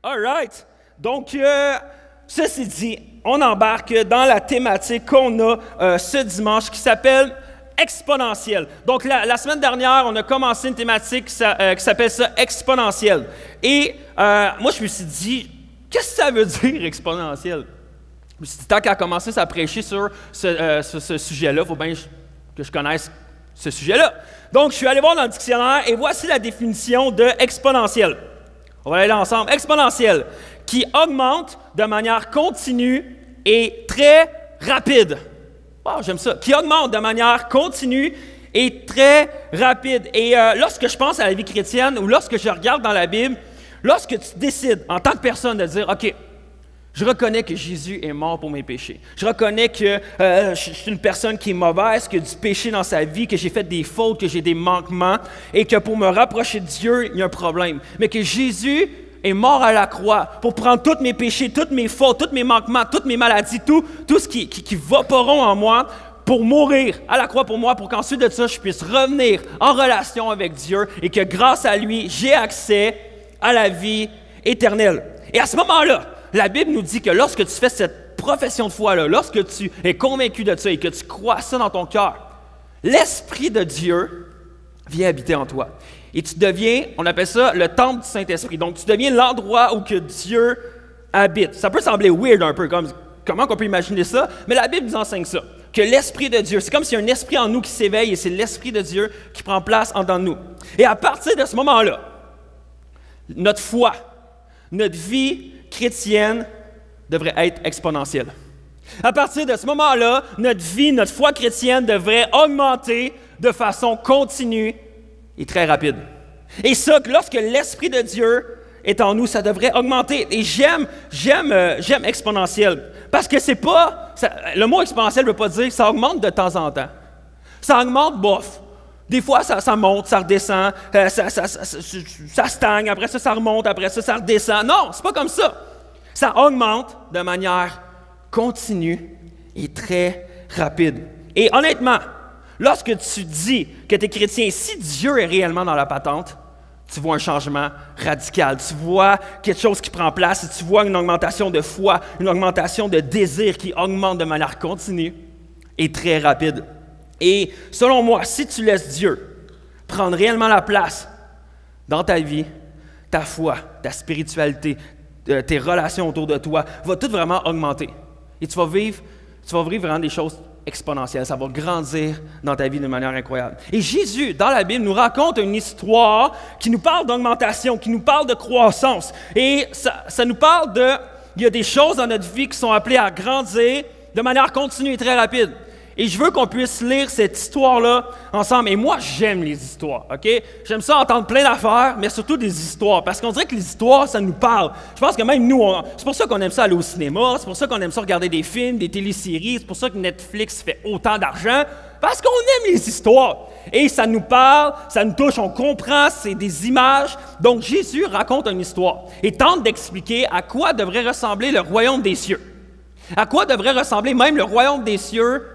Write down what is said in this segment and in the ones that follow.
All right. Donc, ceci dit, on embarque dans la thématique qu'on a ce dimanche qui s'appelle exponentielle. Donc, la semaine dernière, on a commencé une thématique qui s'appelle ça exponentielle. Et moi, je me suis dit, qu'est-ce que ça veut dire exponentielle? Je me suis dit, tant qu'à commencer à prêcher sur ce sujet-là, il faut bien que je connaisse ce sujet-là. Donc, je suis allé voir dans le dictionnaire et voici la définition de exponentielle. On va aller là ensemble. Exponentielle, qui augmente de manière continue et très rapide. Wow, j'aime ça. Qui augmente de manière continue et très rapide. Et lorsque je pense à la vie chrétienne ou lorsque je regarde dans la Bible, lorsque tu décides en tant que personne de dire, OK, je reconnais que Jésus est mort pour mes péchés. Je reconnais que je suis une personne qui est mauvaise, qui a du péché dans sa vie, que j'ai fait des fautes, que j'ai des manquements et que pour me rapprocher de Dieu, il y a un problème. Mais que Jésus est mort à la croix pour prendre tous mes péchés, toutes mes fautes, tous mes manquements, toutes mes maladies, tout ce qui vaporont en moi pour mourir à la croix pour moi, pour qu'ensuite de ça, je puisse revenir en relation avec Dieu et que grâce à lui, j'ai accès à la vie éternelle. Et à ce moment-là, la Bible nous dit que lorsque tu fais cette profession de foi-là, lorsque tu es convaincu de ça et que tu crois ça dans ton cœur, l'Esprit de Dieu vient habiter en toi. Et tu deviens, on appelle ça le temple du Saint-Esprit. Donc, tu deviens l'endroit où que Dieu habite. Ça peut sembler weird un peu, comme comment on peut imaginer ça, mais la Bible nous enseigne ça, que l'Esprit de Dieu, c'est comme s'il y a un esprit en nous qui s'éveille et c'est l'Esprit de Dieu qui prend place en dedans de nous. Et à partir de ce moment-là, notre foi, notre vie chrétienne devrait être exponentielle. À partir de ce moment-là, notre vie, notre foi chrétienne devrait augmenter de façon continue et très rapide. Et ça, lorsque l'Esprit de Dieu est en nous, ça devrait augmenter. Et j'aime exponentiel. Parce que c'est pas... le mot exponentiel ne veut pas dire que ça augmente de temps en temps. Ça augmente, bof. Des fois, ça monte, ça redescend, ça stagne, après ça remonte, après ça redescend. Non, c'est pas comme ça. Ça augmente de manière continue et très rapide. Et honnêtement, lorsque tu dis que tu es chrétien, si Dieu est réellement dans la patente, tu vois un changement radical. Tu vois quelque chose qui prend place et tu vois une augmentation de foi, une augmentation de désir qui augmente de manière continue et très rapide. Et selon moi, si tu laisses Dieu prendre réellement la place dans ta vie, ta foi, ta spiritualité, tes relations autour de toi, va tout vraiment augmenter. Et tu vas vivre vraiment des choses exponentielles. Ça va grandir dans ta vie de manière incroyable. Et Jésus, dans la Bible, nous raconte une histoire qui nous parle d'augmentation, qui nous parle de croissance. Et ça nous parle il y a des choses dans notre vie qui sont appelées à grandir de manière continue et très rapide. Et je veux qu'on puisse lire cette histoire-là ensemble. Et moi, j'aime les histoires, OK? J'aime ça entendre plein d'affaires, mais surtout des histoires. Parce qu'on dirait que les histoires, ça nous parle. Je pense que même nous, c'est pour ça qu'on aime ça aller au cinéma, c'est pour ça qu'on aime ça regarder des films, des téléséries, c'est pour ça que Netflix fait autant d'argent, parce qu'on aime les histoires. Et ça nous parle, ça nous touche, on comprend, c'est des images. Donc, Jésus raconte une histoire et tente d'expliquer à quoi devrait ressembler le royaume des cieux. À quoi devrait ressembler même le royaume des cieux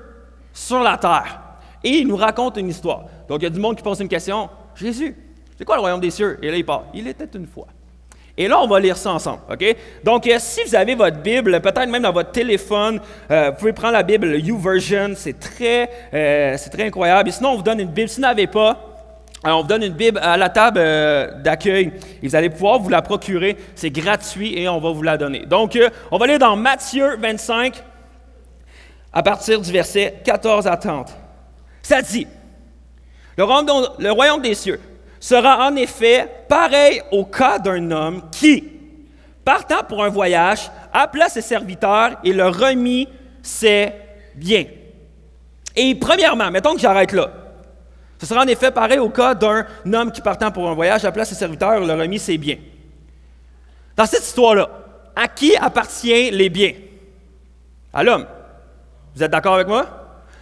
sur la terre. Et il nous raconte une histoire. Donc, il y a du monde qui pose une question. Jésus, c'est quoi le royaume des cieux? Et là, il parle. Il était une fois. Et là, on va lire ça ensemble. OK? Donc, si vous avez votre Bible, peut-être même dans votre téléphone, vous pouvez prendre la Bible, le YouVersion. C'est très incroyable. Et sinon, on vous donne une Bible. Si vous n'avez pas, alors on vous donne une Bible à la table d'accueil. Et vous allez pouvoir vous la procurer. C'est gratuit et on va vous la donner. Donc, on va lire dans Matthieu 25, à partir du verset 14 à 30. Ça dit, le royaume des cieux sera en effet pareil au cas d'un homme qui, partant pour un voyage, appela ses serviteurs et leur remit ses biens. Et premièrement, mettons que j'arrête là. Ce sera en effet pareil au cas d'un homme qui, partant pour un voyage, appela ses serviteurs et leur remit ses biens. Dans cette histoire-là, à qui appartiennent les biens? À l'homme. Vous êtes d'accord avec moi?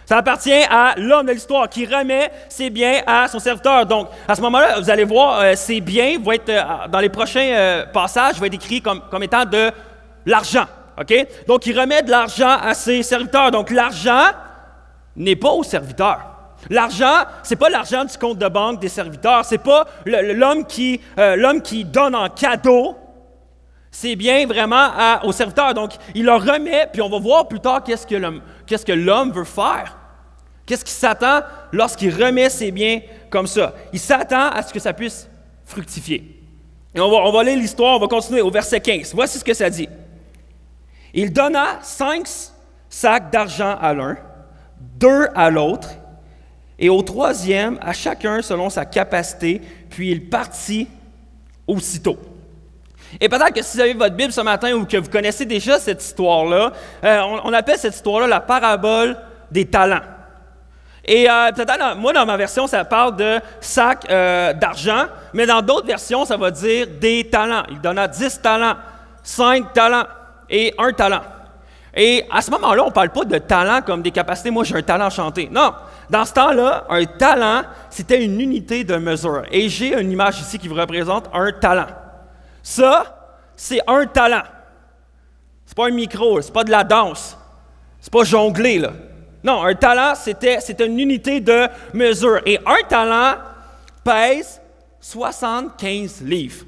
Ça appartient à l'homme de l'histoire qui remet ses biens à son serviteur. Donc, à ce moment-là, vous allez voir, ces biens vont être, dans les prochains passages, vont être écrits comme étant de l'argent. OK? Donc, il remet de l'argent à ses serviteurs. Donc, l'argent n'est pas au serviteur. L'argent, ce n'est pas l'argent du compte de banque des serviteurs. Ce n'est pas l'homme qui donne en cadeau. ses biens vraiment au serviteur. Donc, il leur remet, puis on va voir plus tard qu'est-ce que l'homme veut faire. Qu'est-ce qu'il s'attend lorsqu'il remet ses biens comme ça? Il s'attend à ce que ça puisse fructifier. Et on va lire l'histoire, on va continuer au verset 15. Voici ce que ça dit. Il donna 5 sacs d'argent à l'un, 2 à l'autre, et au troisième, à chacun selon sa capacité, puis il partit aussitôt. Et peut-être que si vous avez votre Bible ce matin ou que vous connaissez déjà cette histoire-là, on appelle cette histoire-là la parabole des talents. Et peut-être, moi, dans ma version, ça parle de sacs d'argent, mais dans d'autres versions, ça va dire des talents. Il donna 10 talents, 5 talents et 1 talent. Et à ce moment-là, on ne parle pas de talent comme des capacités. Moi, j'ai un talent à chanter. Non, dans ce temps-là, un talent, c'était une unité de mesure. Et j'ai une image ici qui vous représente un talent. Ça, c'est un talent. C'est pas un micro, c'est pas de la danse. C'est pas jongler, là. Non, un talent, c'était une unité de mesure. Et un talent pèse 75 livres.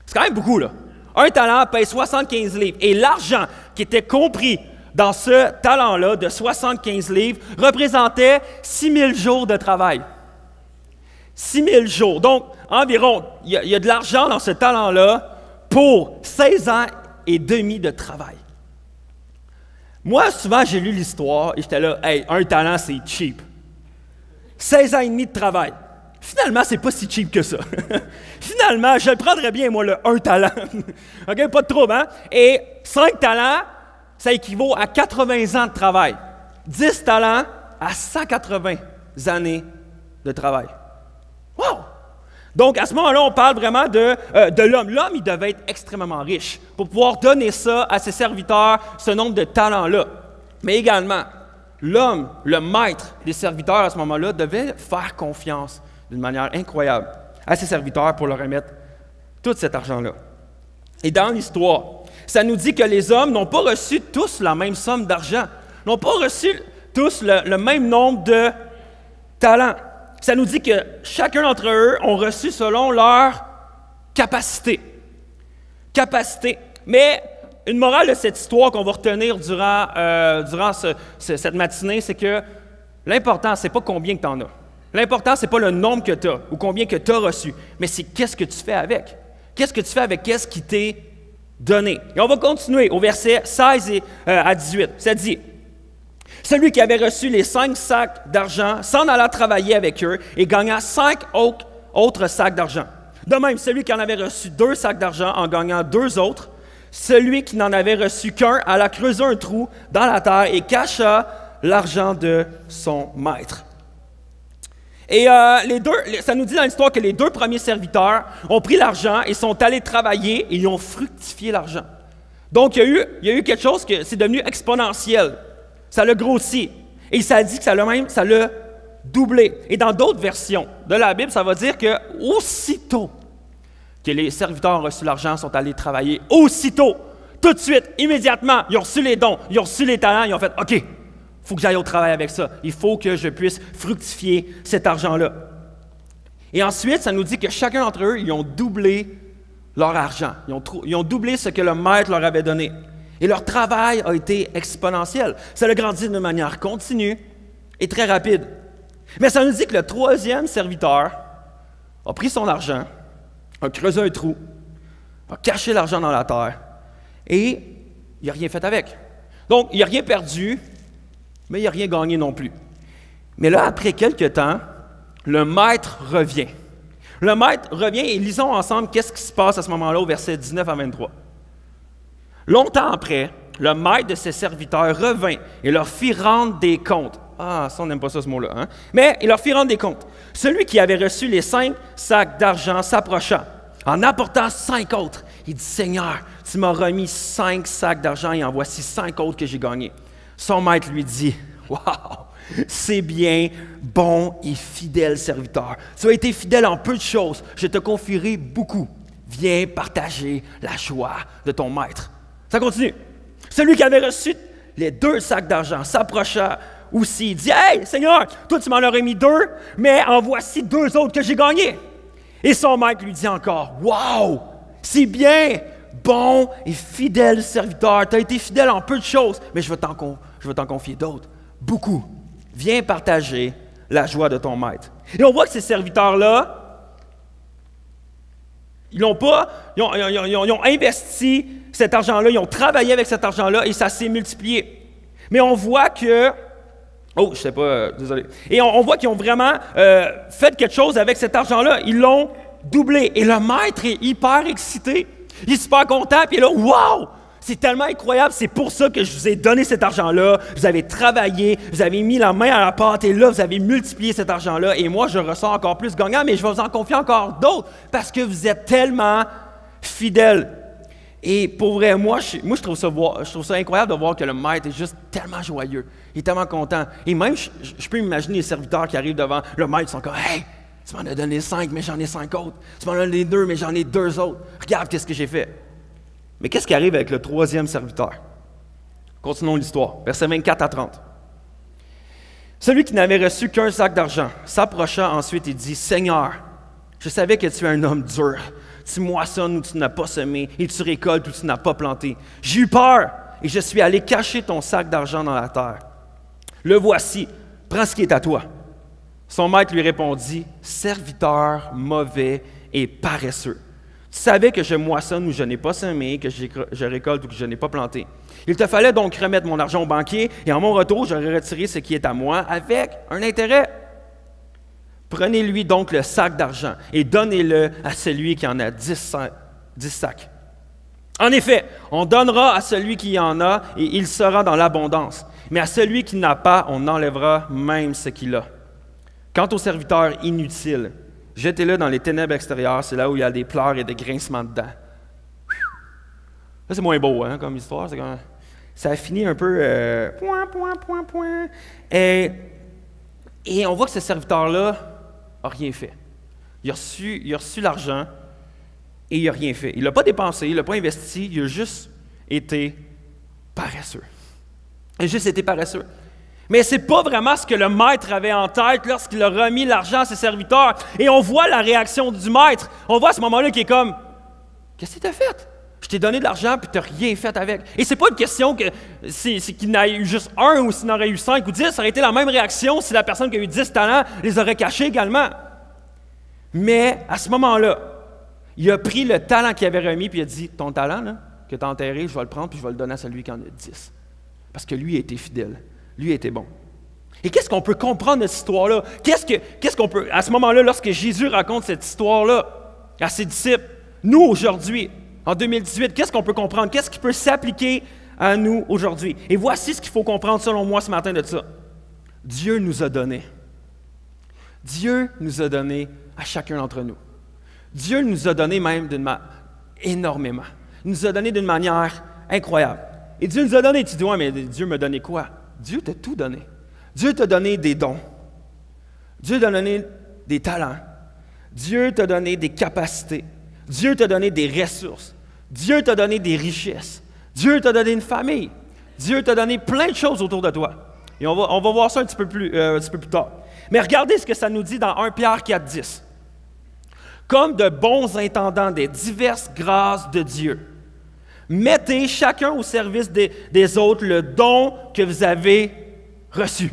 C'est quand même beaucoup, là. Un talent pèse 75 livres. Et l'argent qui était compris dans ce talent-là de 75 livres représentait 6 000 jours de travail. 6 000 jours. Donc, environ, il y a de l'argent dans ce talent-là pour 16 ans et demi de travail. Moi, souvent, j'ai lu l'histoire et j'étais là, « Hey, un talent, c'est cheap. 16 ans et demi de travail. » Finalement, c'est pas si cheap que ça. Finalement, je le prendrais bien, moi, le un talent. OK? Pas de trouble, hein? Et 5 talents, ça équivaut à 80 ans de travail. 10 talents à 180 années de travail. Wow! Donc, à ce moment-là, on parle vraiment de l'homme. L'homme, il devait être extrêmement riche pour pouvoir donner ça à ses serviteurs, ce nombre de talents-là. Mais également, l'homme, le maître des serviteurs à ce moment-là, devait faire confiance d'une manière incroyable à ses serviteurs pour leur remettre tout cet argent-là. Et dans l'histoire, ça nous dit que les hommes n'ont pas reçu tous la même somme d'argent, n'ont pas reçu tous le même nombre de talents. Ça nous dit que chacun d'entre eux ont reçu selon leur capacité. Capacité. Mais une morale de cette histoire qu'on va retenir durant cette matinée, c'est que l'important, ce n'est pas combien tu en as. L'important, ce n'est pas le nombre que tu as ou combien que tu as reçu, mais c'est qu'est-ce que tu fais avec. Qu'est-ce que tu fais avec qu'est-ce qui t'est donné. Et on va continuer au verset 16 à 18. Ça dit, « Celui qui avait reçu les 5 sacs d'argent s'en alla travailler avec eux et gagna 5 autres sacs d'argent. De même, celui qui en avait reçu 2 sacs d'argent en gagnant 2 autres, celui qui n'en avait reçu qu'un alla creuser un trou dans la terre et cacha l'argent de son maître. » Et ça nous dit dans l'histoire que les 2 premiers serviteurs ont pris l'argent et sont allés travailler et ils ont fructifié l'argent. Donc, il y a eu quelque chose que c'est devenu exponentiel. Ça l'a grossi. Et ça dit que ça l'a doublé. Et dans d'autres versions de la Bible, ça va dire que aussitôt que les serviteurs ont reçu l'argent, sont allés travailler, aussitôt, tout de suite, immédiatement, ils ont reçu les dons, ils ont reçu les talents, ils ont fait « OK, il faut que j'aille au travail avec ça. Il faut que je puisse fructifier cet argent-là. » Et ensuite, ça nous dit que chacun d'entre eux, ils ont doublé leur argent. Ils ont doublé ce que le maître leur avait donné. Et leur travail a été exponentiel. Ça a grandi de manière continue et très rapide. Mais ça nous dit que le 3e serviteur a pris son argent, a creusé un trou, a caché l'argent dans la terre et il n'a rien fait avec. Donc, il n'a rien perdu, mais il n'a rien gagné non plus. Mais là, après quelques temps, le maître revient. Le maître revient et lisons ensemble qu'est-ce qui se passe à ce moment-là au verset 19 à 23. Longtemps après, le maître de ses serviteurs revint et leur fit rendre des comptes. Ah, ça, on n'aime pas ça, ce mot-là. Hein? Mais il leur fit rendre des comptes. Celui qui avait reçu les 5 sacs d'argent s'approcha, en apportant 5 autres. Il dit, « Seigneur, tu m'as remis 5 sacs d'argent et en voici 5 autres que j'ai gagnés. » Son maître lui dit, « Wow, c'est bien, bon et fidèle serviteur. Tu as été fidèle en peu de choses. Je te confierai beaucoup. Viens partager la joie de ton maître. » Ça continue. Celui qui avait reçu les 2 sacs d'argent s'approcha aussi. Il dit, « Hey, Seigneur, toi tu m'en aurais mis 2, mais en voici 2 autres que j'ai gagnés. » Et son maître lui dit encore, « Wow, c'est bien, bon et fidèle serviteur, tu as été fidèle en peu de choses, mais je vais t'en confier d'autres, beaucoup. Viens partager la joie de ton maître. Et on voit que ces serviteurs-là, ils ont investi cet argent-là, ils ont travaillé avec cet argent-là et ça s'est multiplié. Mais on voit que, oh, je sais pas, désolé. Et on voit qu'ils ont vraiment fait quelque chose avec cet argent-là. Ils l'ont doublé. Et le maître est hyper excité. Il est super content, puis il est là, wow! C'est tellement incroyable, c'est pour ça que je vous ai donné cet argent-là. Vous avez travaillé, vous avez mis la main à la pâte, et là, vous avez multiplié cet argent-là. Et moi, je ressens encore plus gagnant, mais je vais vous en confier encore d'autres, parce que vous êtes tellement fidèles. Et pour vrai, moi, je trouve ça incroyable de voir que le maître est juste tellement joyeux. Il est tellement content. Et même, je peux imaginer les serviteurs qui arrivent devant le maître, ils sont comme, « Hey, tu m'en as donné 5, mais j'en ai 5 autres. Tu m'en as donné 2, mais j'en ai 2 autres. Regarde qu'est-ce que j'ai fait. » Mais qu'est-ce qui arrive avec le 3e serviteur? Continuons l'histoire, versets 24 à 30. Celui qui n'avait reçu qu'un sac d'argent s'approcha ensuite et dit, « Seigneur, je savais que tu es un homme dur. Tu moissonnes où tu n'as pas semé et tu récoltes où tu n'as pas planté. J'ai eu peur et je suis allé cacher ton sac d'argent dans la terre. Le voici, prends ce qui est à toi. » Son maître lui répondit, « Serviteur mauvais et paresseux. Tu savais que je moissonne où je n'ai pas semé, que je récolte où je n'ai pas planté. Il te fallait donc remettre mon argent au banquier, et en mon retour, j'aurais retiré ce qui est à moi avec un intérêt. Prenez-lui donc le sac d'argent et donnez-le à celui qui en a 10 sacs. En effet, on donnera à celui qui en a, et il sera dans l'abondance. Mais à celui qui n'a pas, on enlèvera même ce qu'il a. Quant au serviteur inutile, jetez-le dans les ténèbres extérieures, c'est là où il y a des pleurs et des grincements de dents. Là, c'est moins beau, hein, comme histoire. Ça a fini un peu... Et on voit que ce serviteur-là n'a rien fait. Il a reçu l'argent et il n'a rien fait. Il ne l'a pas dépensé, il ne l'a pas investi, il a juste été paresseux. Il a juste été paresseux. Mais ce n'est pas vraiment ce que le maître avait en tête lorsqu'il a remis l'argent à ses serviteurs. Et on voit la réaction du maître. On voit à ce moment-là qu'il est comme, « Qu'est-ce que tu as fait? Je t'ai donné de l'argent puis tu n'as rien fait avec. » Et ce n'est pas une question que c'est qu'il n'ait eu juste un ou s'il en aurait eu 5 ou 10. Ça aurait été la même réaction si la personne qui a eu 10 talents les aurait cachés également. Mais à ce moment-là, il a pris le talent qu'il avait remis puis il a dit, « Ton talent là, que tu as enterré, je vais le prendre puis je vais le donner à celui qui en a 10. » Parce que lui a été fidèle. Lui était bon. Et qu'est-ce qu'on peut comprendre de cette histoire-là? Qu'est-ce qu'on peut, à ce moment-là, lorsque Jésus raconte cette histoire-là à ses disciples, nous, aujourd'hui, en 2018, qu'est-ce qu'on peut comprendre? Qu'est-ce qui peut s'appliquer à nous aujourd'hui? Et voici ce qu'il faut comprendre, selon moi, ce matin de ça. Dieu nous a donné. Dieu nous a donné à chacun d'entre nous. Dieu nous a donné même énormément. Il nous a donné d'une manière incroyable. Et Dieu nous a donné. Tu dis, ouais, mais Dieu m'a donné quoi? Dieu t'a tout donné. Dieu t'a donné des dons. Dieu t'a donné des talents. Dieu t'a donné des capacités. Dieu t'a donné des ressources. Dieu t'a donné des richesses. Dieu t'a donné une famille. Dieu t'a donné plein de choses autour de toi. Et on va voir ça un petit peu plus tard. Mais regardez ce que ça nous dit dans 1 Pierre 4,10. Comme de bons intendants des diverses grâces de Dieu, mettez chacun au service des autres le don que vous avez reçu.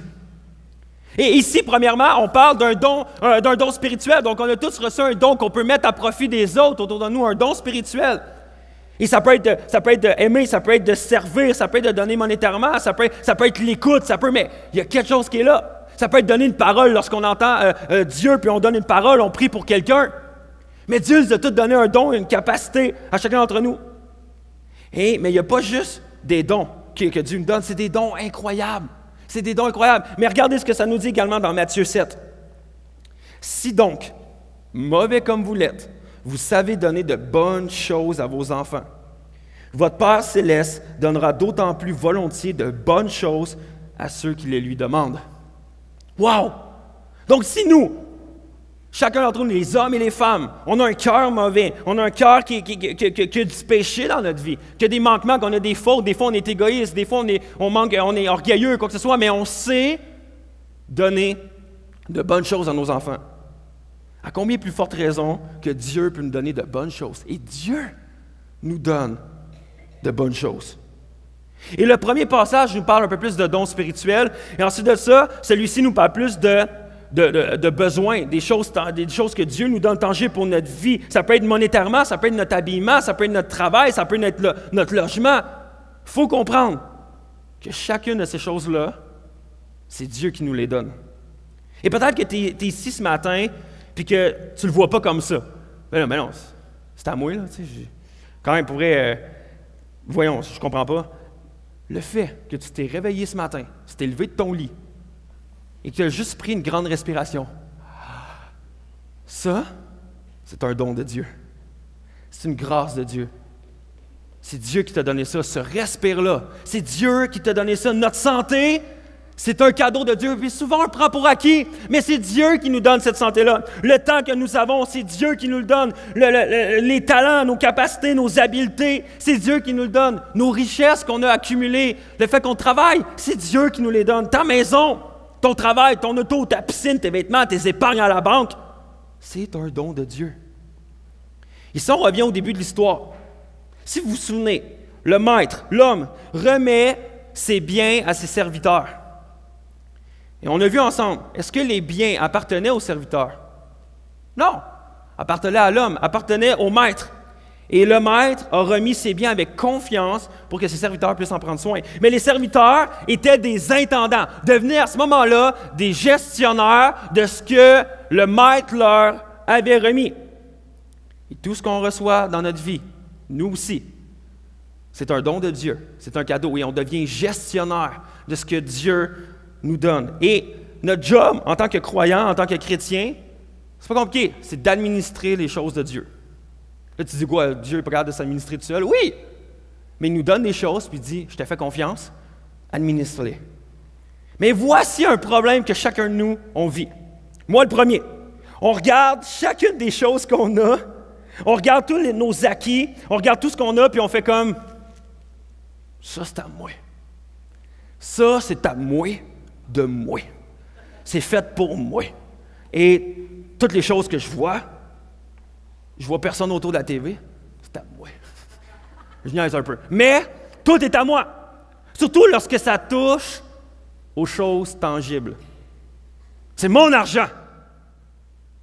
Et ici, premièrement, on parle d'un don spirituel. Donc, on a tous reçu un don qu'on peut mettre à profit des autres autour de nous, un don spirituel. Et ça peut être d'aimer, ça peut être de servir, ça peut être de donner monétairement, ça peut être l'écoute, mais il y a quelque chose qui est là. Ça peut être donner une parole lorsqu'on entend Dieu, puis on donne une parole, on prie pour quelqu'un. Mais Dieu nous a tous donné un don, une capacité à chacun d'entre nous. Mais il n'y a pas juste des dons que Dieu nous donne, c'est des dons incroyables. C'est des dons incroyables. Mais regardez ce que ça nous dit également dans Matthieu 7. Si donc, mauvais comme vous l'êtes, vous savez donner de bonnes choses à vos enfants, votre Père céleste donnera d'autant plus volontiers de bonnes choses à ceux qui les lui demandent. Wow! Donc si nous, chacun d'entre nous, les hommes et les femmes, on a un cœur mauvais, on a un cœur qui a du péché dans notre vie, qui a des manquements, qu'on a des fautes, des fois on est égoïste, des fois on est orgueilleux, quoi que ce soit, mais on sait donner de bonnes choses à nos enfants. À combien plus forte raison que Dieu peut nous donner de bonnes choses? Et Dieu nous donne de bonnes choses. Et le premier passage nous parle un peu plus de dons spirituels, et ensuite de ça, celui-ci nous parle plus de besoins, des choses que Dieu nous donne tangibles pour notre vie. Ça peut être monétairement, ça peut être notre habillement, ça peut être notre travail, ça peut être notre logement. Il faut comprendre que chacune de ces choses-là, c'est Dieu qui nous les donne. Et peut-être que tu es ici ce matin puis que tu ne le vois pas comme ça. Mais non, c'est à moi, là. Tu sais, quand même, voyons, je ne comprends pas. Le fait que tu t'es réveillé ce matin, tu t'es levé de ton lit et que tu as juste pris une grande respiration, ça, c'est un don de Dieu. C'est une grâce de Dieu. C'est Dieu qui t'a donné ça, ce respire-là. C'est Dieu qui t'a donné ça. Notre santé, c'est un cadeau de Dieu. Puis souvent, on le prend pour acquis, mais c'est Dieu qui nous donne cette santé-là. Le temps que nous avons, c'est Dieu qui nous le donne. Les talents, nos capacités, nos habiletés, c'est Dieu qui nous le donne. Nos richesses qu'on a accumulées, le fait qu'on travaille, c'est Dieu qui nous les donne. Ta maison, ton travail, ton auto, ta piscine, tes vêtements, tes épargnes à la banque, c'est un don de Dieu. Ici, on revient au début de l'histoire. Si vous vous souvenez, le maître, l'homme, remet ses biens à ses serviteurs. Et on a vu ensemble, est-ce que les biens appartenaient aux serviteurs? Non, appartenaient à l'homme, appartenaient au maître. Et le maître a remis ses biens avec confiance pour que ses serviteurs puissent en prendre soin. Mais les serviteurs étaient des intendants, devenaient à ce moment-là des gestionnaires de ce que le maître leur avait remis. Et tout ce qu'on reçoit dans notre vie, nous aussi, c'est un don de Dieu, c'est un cadeau et on devient gestionnaire de ce que Dieu nous donne. Et notre job en tant que croyant, en tant que chrétien, c'est pas compliqué, c'est d'administrer les choses de Dieu. Là, tu dis quoi, Dieu n'est pas capable de s'administrer tout seul? Oui! Mais il nous donne des choses, puis il dit, je te fais confiance, administre-les. Mais voici un problème que chacun de nous, on vit. Moi, le premier. On regarde chacune des choses qu'on a, on regarde tous nos acquis, on regarde tout ce qu'on a, puis on fait comme, ça, c'est à moi. Ça, c'est à moi, de moi. C'est fait pour moi. Et toutes les choses que je vois personne autour de la TV, c'est à moi. Je niaise un peu. Mais tout est à moi. Surtout lorsque ça touche aux choses tangibles. C'est mon argent.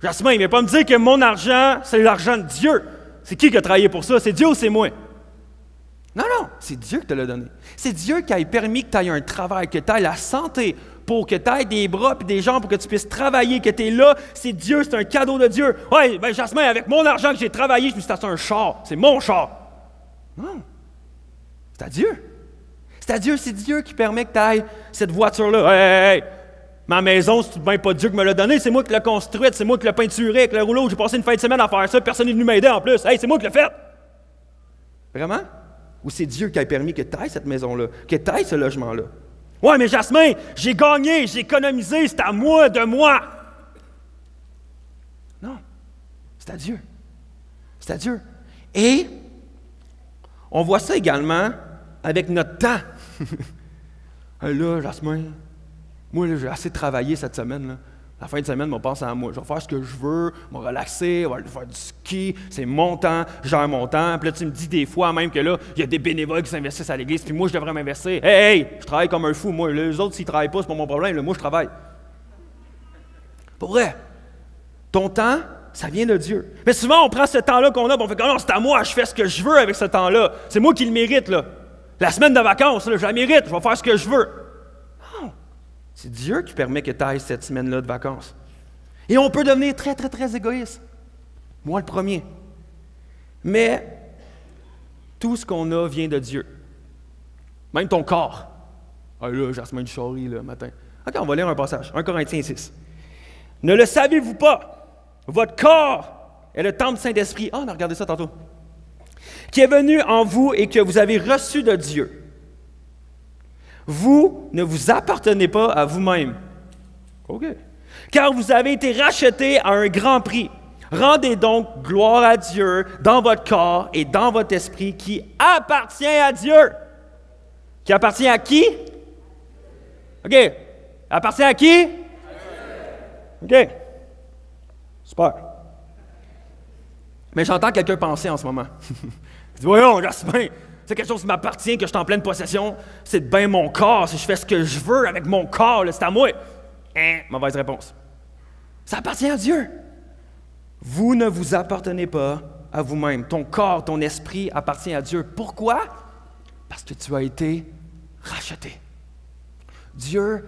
Jasmin, il ne vient pas me dire que mon argent, c'est l'argent de Dieu. C'est qui a travaillé pour ça? C'est Dieu ou c'est moi? Non, c'est Dieu qui te l'a donné. C'est Dieu qui a permis que tu aies un travail, que tu aies la santé, pour que tu aies des bras et des jambes, pour que tu puisses travailler, que tu es là. C'est Dieu, c'est un cadeau de Dieu. Oui, bien Jasmin, avec mon argent que j'ai travaillé, je me suis acheté un char. C'est mon char. Non, c'est à Dieu. C'est à Dieu, c'est Dieu qui permet que tu ailles cette voiture-là. Hey, ma maison, c'est bien pas Dieu qui me l'a donnée, c'est moi qui l'ai construite, c'est moi qui l'ai peinturée avec le rouleau. J'ai passé une fin de semaine à faire ça, personne n'est venu m'aider en plus. Hey, c'est moi qui l'ai fait. Vraiment? Ou c'est Dieu qui a permis que tu ailles cette maison-là, que tu ailles ce logement-là? Ouais, mais Jasmin, j'ai gagné, j'ai économisé, c'est à moi, de moi. Non, c'est à Dieu. C'est à Dieu. Et on voit ça également avec notre temps. Là, Jasmin, moi, là, j'ai assez travaillé cette semaine. Là. La fin de semaine, on pense à moi. Je vais faire ce que je veux, je vais relaxer, je vais aller faire du ski, c'est mon temps, je gère mon temps. Puis là, tu me dis des fois même que là, il y a des bénévoles qui s'investissent à l'église, puis moi, je devrais m'investir. Hey, je travaille comme un fou, moi. Les autres, s'ils ne travaillent pas, c'est pas mon problème. Là, moi, je travaille. Pour vrai, ton temps, ça vient de Dieu. Mais souvent, on prend ce temps-là qu'on a, puis on fait comme non, c'est à moi, je fais ce que je veux avec ce temps-là. C'est moi qui le mérite, là. La semaine de vacances, là, je la mérite, je vais faire ce que je veux. C'est Dieu qui permet que tu ailles cette semaine-là de vacances. Et on peut devenir très, très, très égoïste. Moi, le premier. Mais tout ce qu'on a vient de Dieu. Même ton corps. Ah là, Jasmin Choury, le matin. OK, on va lire un passage. 1 Corinthiens 6. Ne le savez-vous pas? Votre corps est le temple du Saint-Esprit. Ah, on a regardé ça tantôt. Qui est venu en vous et que vous avez reçu de Dieu. Vous ne vous appartenez pas à vous-même. OK. Car vous avez été rachetés à un grand prix. Rendez donc gloire à Dieu dans votre corps et dans votre esprit qui appartient à Dieu. Qui appartient à qui? OK. Appartient à qui? OK. Super. Mais j'entends quelqu'un penser en ce moment. Il dit, voyons, Jasmin, c'est quelque chose qui m'appartient, que je suis en pleine possession. C'est bien mon corps. Si je fais ce que je veux avec mon corps, c'est à moi. Mauvaise réponse. Ça appartient à Dieu. Vous ne vous appartenez pas à vous-même. Ton corps, ton esprit appartient à Dieu. Pourquoi? Parce que tu as été racheté. Dieu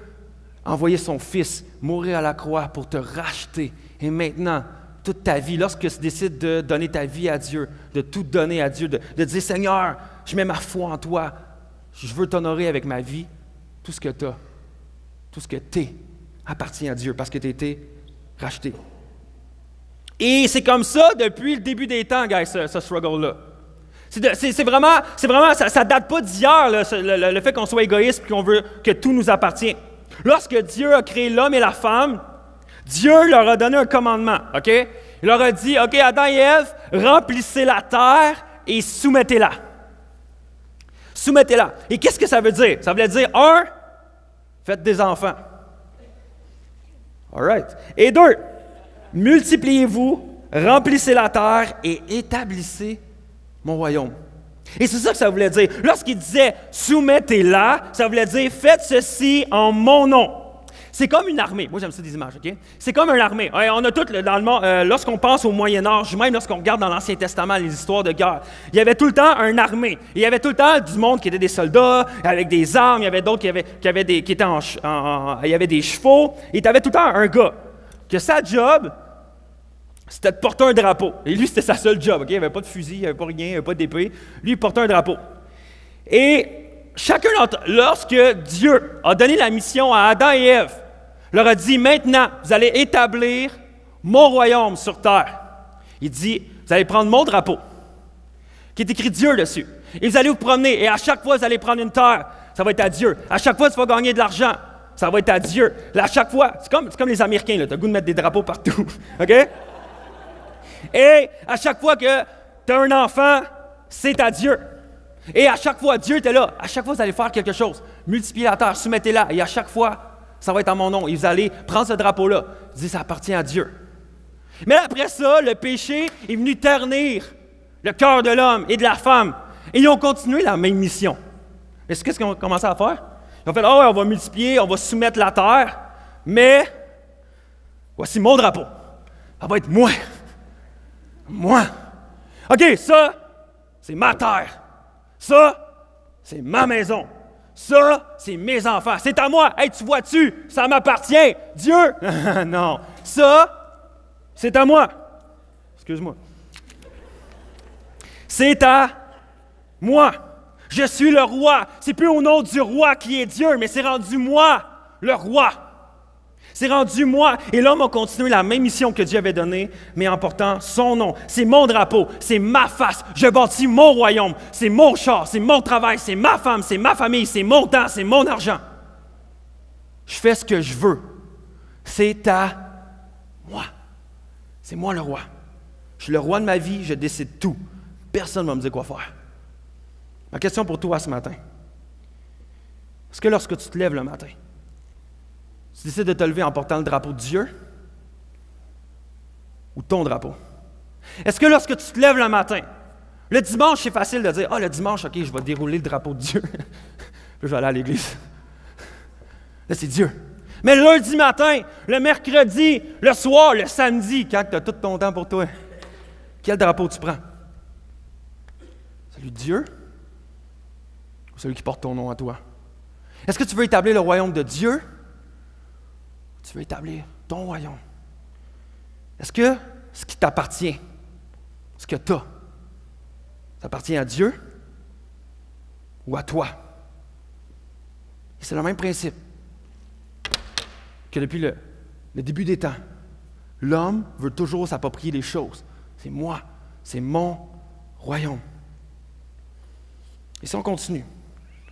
a envoyé son Fils mourir à la croix pour te racheter. Et maintenant, toute ta vie, lorsque tu décides de donner ta vie à Dieu, de tout donner à Dieu, de dire, Seigneur, je mets ma foi en toi, je veux t'honorer avec ma vie, tout ce que tu as, tout ce que tu es, appartient à Dieu parce que tu as été racheté. Et c'est comme ça depuis le début des temps, guys, ce struggle-là. C'est vraiment, ça ne date pas d'hier, le fait qu'on soit égoïste et qu'on veut que tout nous appartienne. Lorsque Dieu a créé l'homme et la femme, Dieu leur a donné un commandement, OK? Il leur a dit, OK, Adam et Ève, remplissez la terre et soumettez-la. Soumettez-la. Et qu'est-ce que ça veut dire? Ça veut dire, 1, faites des enfants. All right. Et 2, multipliez-vous, remplissez la terre et établissez mon royaume. Et c'est ça que ça voulait dire. Lorsqu'il disait « soumettez-la », ça voulait dire « faites ceci en mon nom ». C'est comme une armée. Moi, j'aime ça des images, OK? C'est comme une armée. On a tout dans le monde, lorsqu'on pense au Moyen-Âge, même lorsqu'on regarde dans l'Ancien Testament les histoires de guerre, il y avait tout le temps une armée. Il y avait tout le temps du monde qui était des soldats, avec des armes. Il y avait d'autres qui étaient il y avait des chevaux. Et tu avais tout le temps un gars que sa job, c'était de porter un drapeau. Et lui, c'était sa seule job. Okay? Il n'y avait pas de fusil, il n'y avait pas rien, il n'y avait pas d'épée. Lui, il portait un drapeau. Et chacun d'entre eux, lorsque Dieu a donné la mission à Adam et Ève, leur a dit, maintenant, vous allez établir mon royaume sur terre. Il dit, vous allez prendre mon drapeau, qui est écrit Dieu dessus. Et vous allez vous promener. Et à chaque fois, vous allez prendre une terre, ça va être à Dieu. À chaque fois, tu vas gagner de l'argent, ça va être à Dieu. Là, à chaque fois, c'est comme les Américains, tu as le goût de mettre des drapeaux partout. OK? Et à chaque fois que tu as un enfant, c'est à Dieu. Et à chaque fois, Dieu était là. À chaque fois, vous allez faire quelque chose. Multipliez la terre, soumettez-la. Et à chaque fois, ça va être en mon nom. Et vous allez prendre ce drapeau-là. Il dit, ça appartient à Dieu. Mais après ça, le péché est venu ternir le cœur de l'homme et de la femme. Et ils ont continué la même mission. Mais qu'est-ce qu'ils ont commencé à faire? Ils ont fait, ah ouais, on va multiplier, on va soumettre la terre, mais voici mon drapeau. Ça va être moi. Moi. OK, ça, c'est ma terre. Ça, c'est ma maison. Ça, c'est mes enfants. C'est à moi. Hey, tu vois-tu? Ça m'appartient. Dieu. Non. Ça, c'est à moi. Excuse-moi. C'est à moi. Je suis le roi. C'est plus au nom du roi qui est Dieu, mais c'est rendu moi, le roi. C'est rendu moi. Et l'homme a continué la même mission que Dieu avait donnée, mais en portant son nom. C'est mon drapeau, c'est ma face. Je bâtis mon royaume. C'est mon char, c'est mon travail, c'est ma femme, c'est ma famille, c'est mon temps, c'est mon argent. Je fais ce que je veux. C'est à moi. C'est moi le roi. Je suis le roi de ma vie, je décide tout. Personne ne va me dire quoi faire. Ma question pour toi ce matin. Est-ce que lorsque tu te lèves le matin, tu décides de te lever en portant le drapeau de Dieu ou ton drapeau? Est-ce que lorsque tu te lèves le matin, le dimanche, c'est facile de dire, le dimanche, OK, je vais dérouler le drapeau de Dieu. Puis je vais aller à l'église. Là, c'est Dieu. Mais le lundi matin, le mercredi, le soir, le samedi, quand tu as tout ton temps pour toi, quel drapeau tu prends? Celui de Dieu ou celui qui porte ton nom à toi? Est-ce que tu veux établir le royaume de Dieu? Tu veux établir ton royaume. Est-ce que ce qui t'appartient, ce que tu as, ça appartient à Dieu ou à toi? Et c'est le même principe que depuis le début des temps. L'homme veut toujours s'approprier les choses. C'est moi, c'est mon royaume. Et si on continue,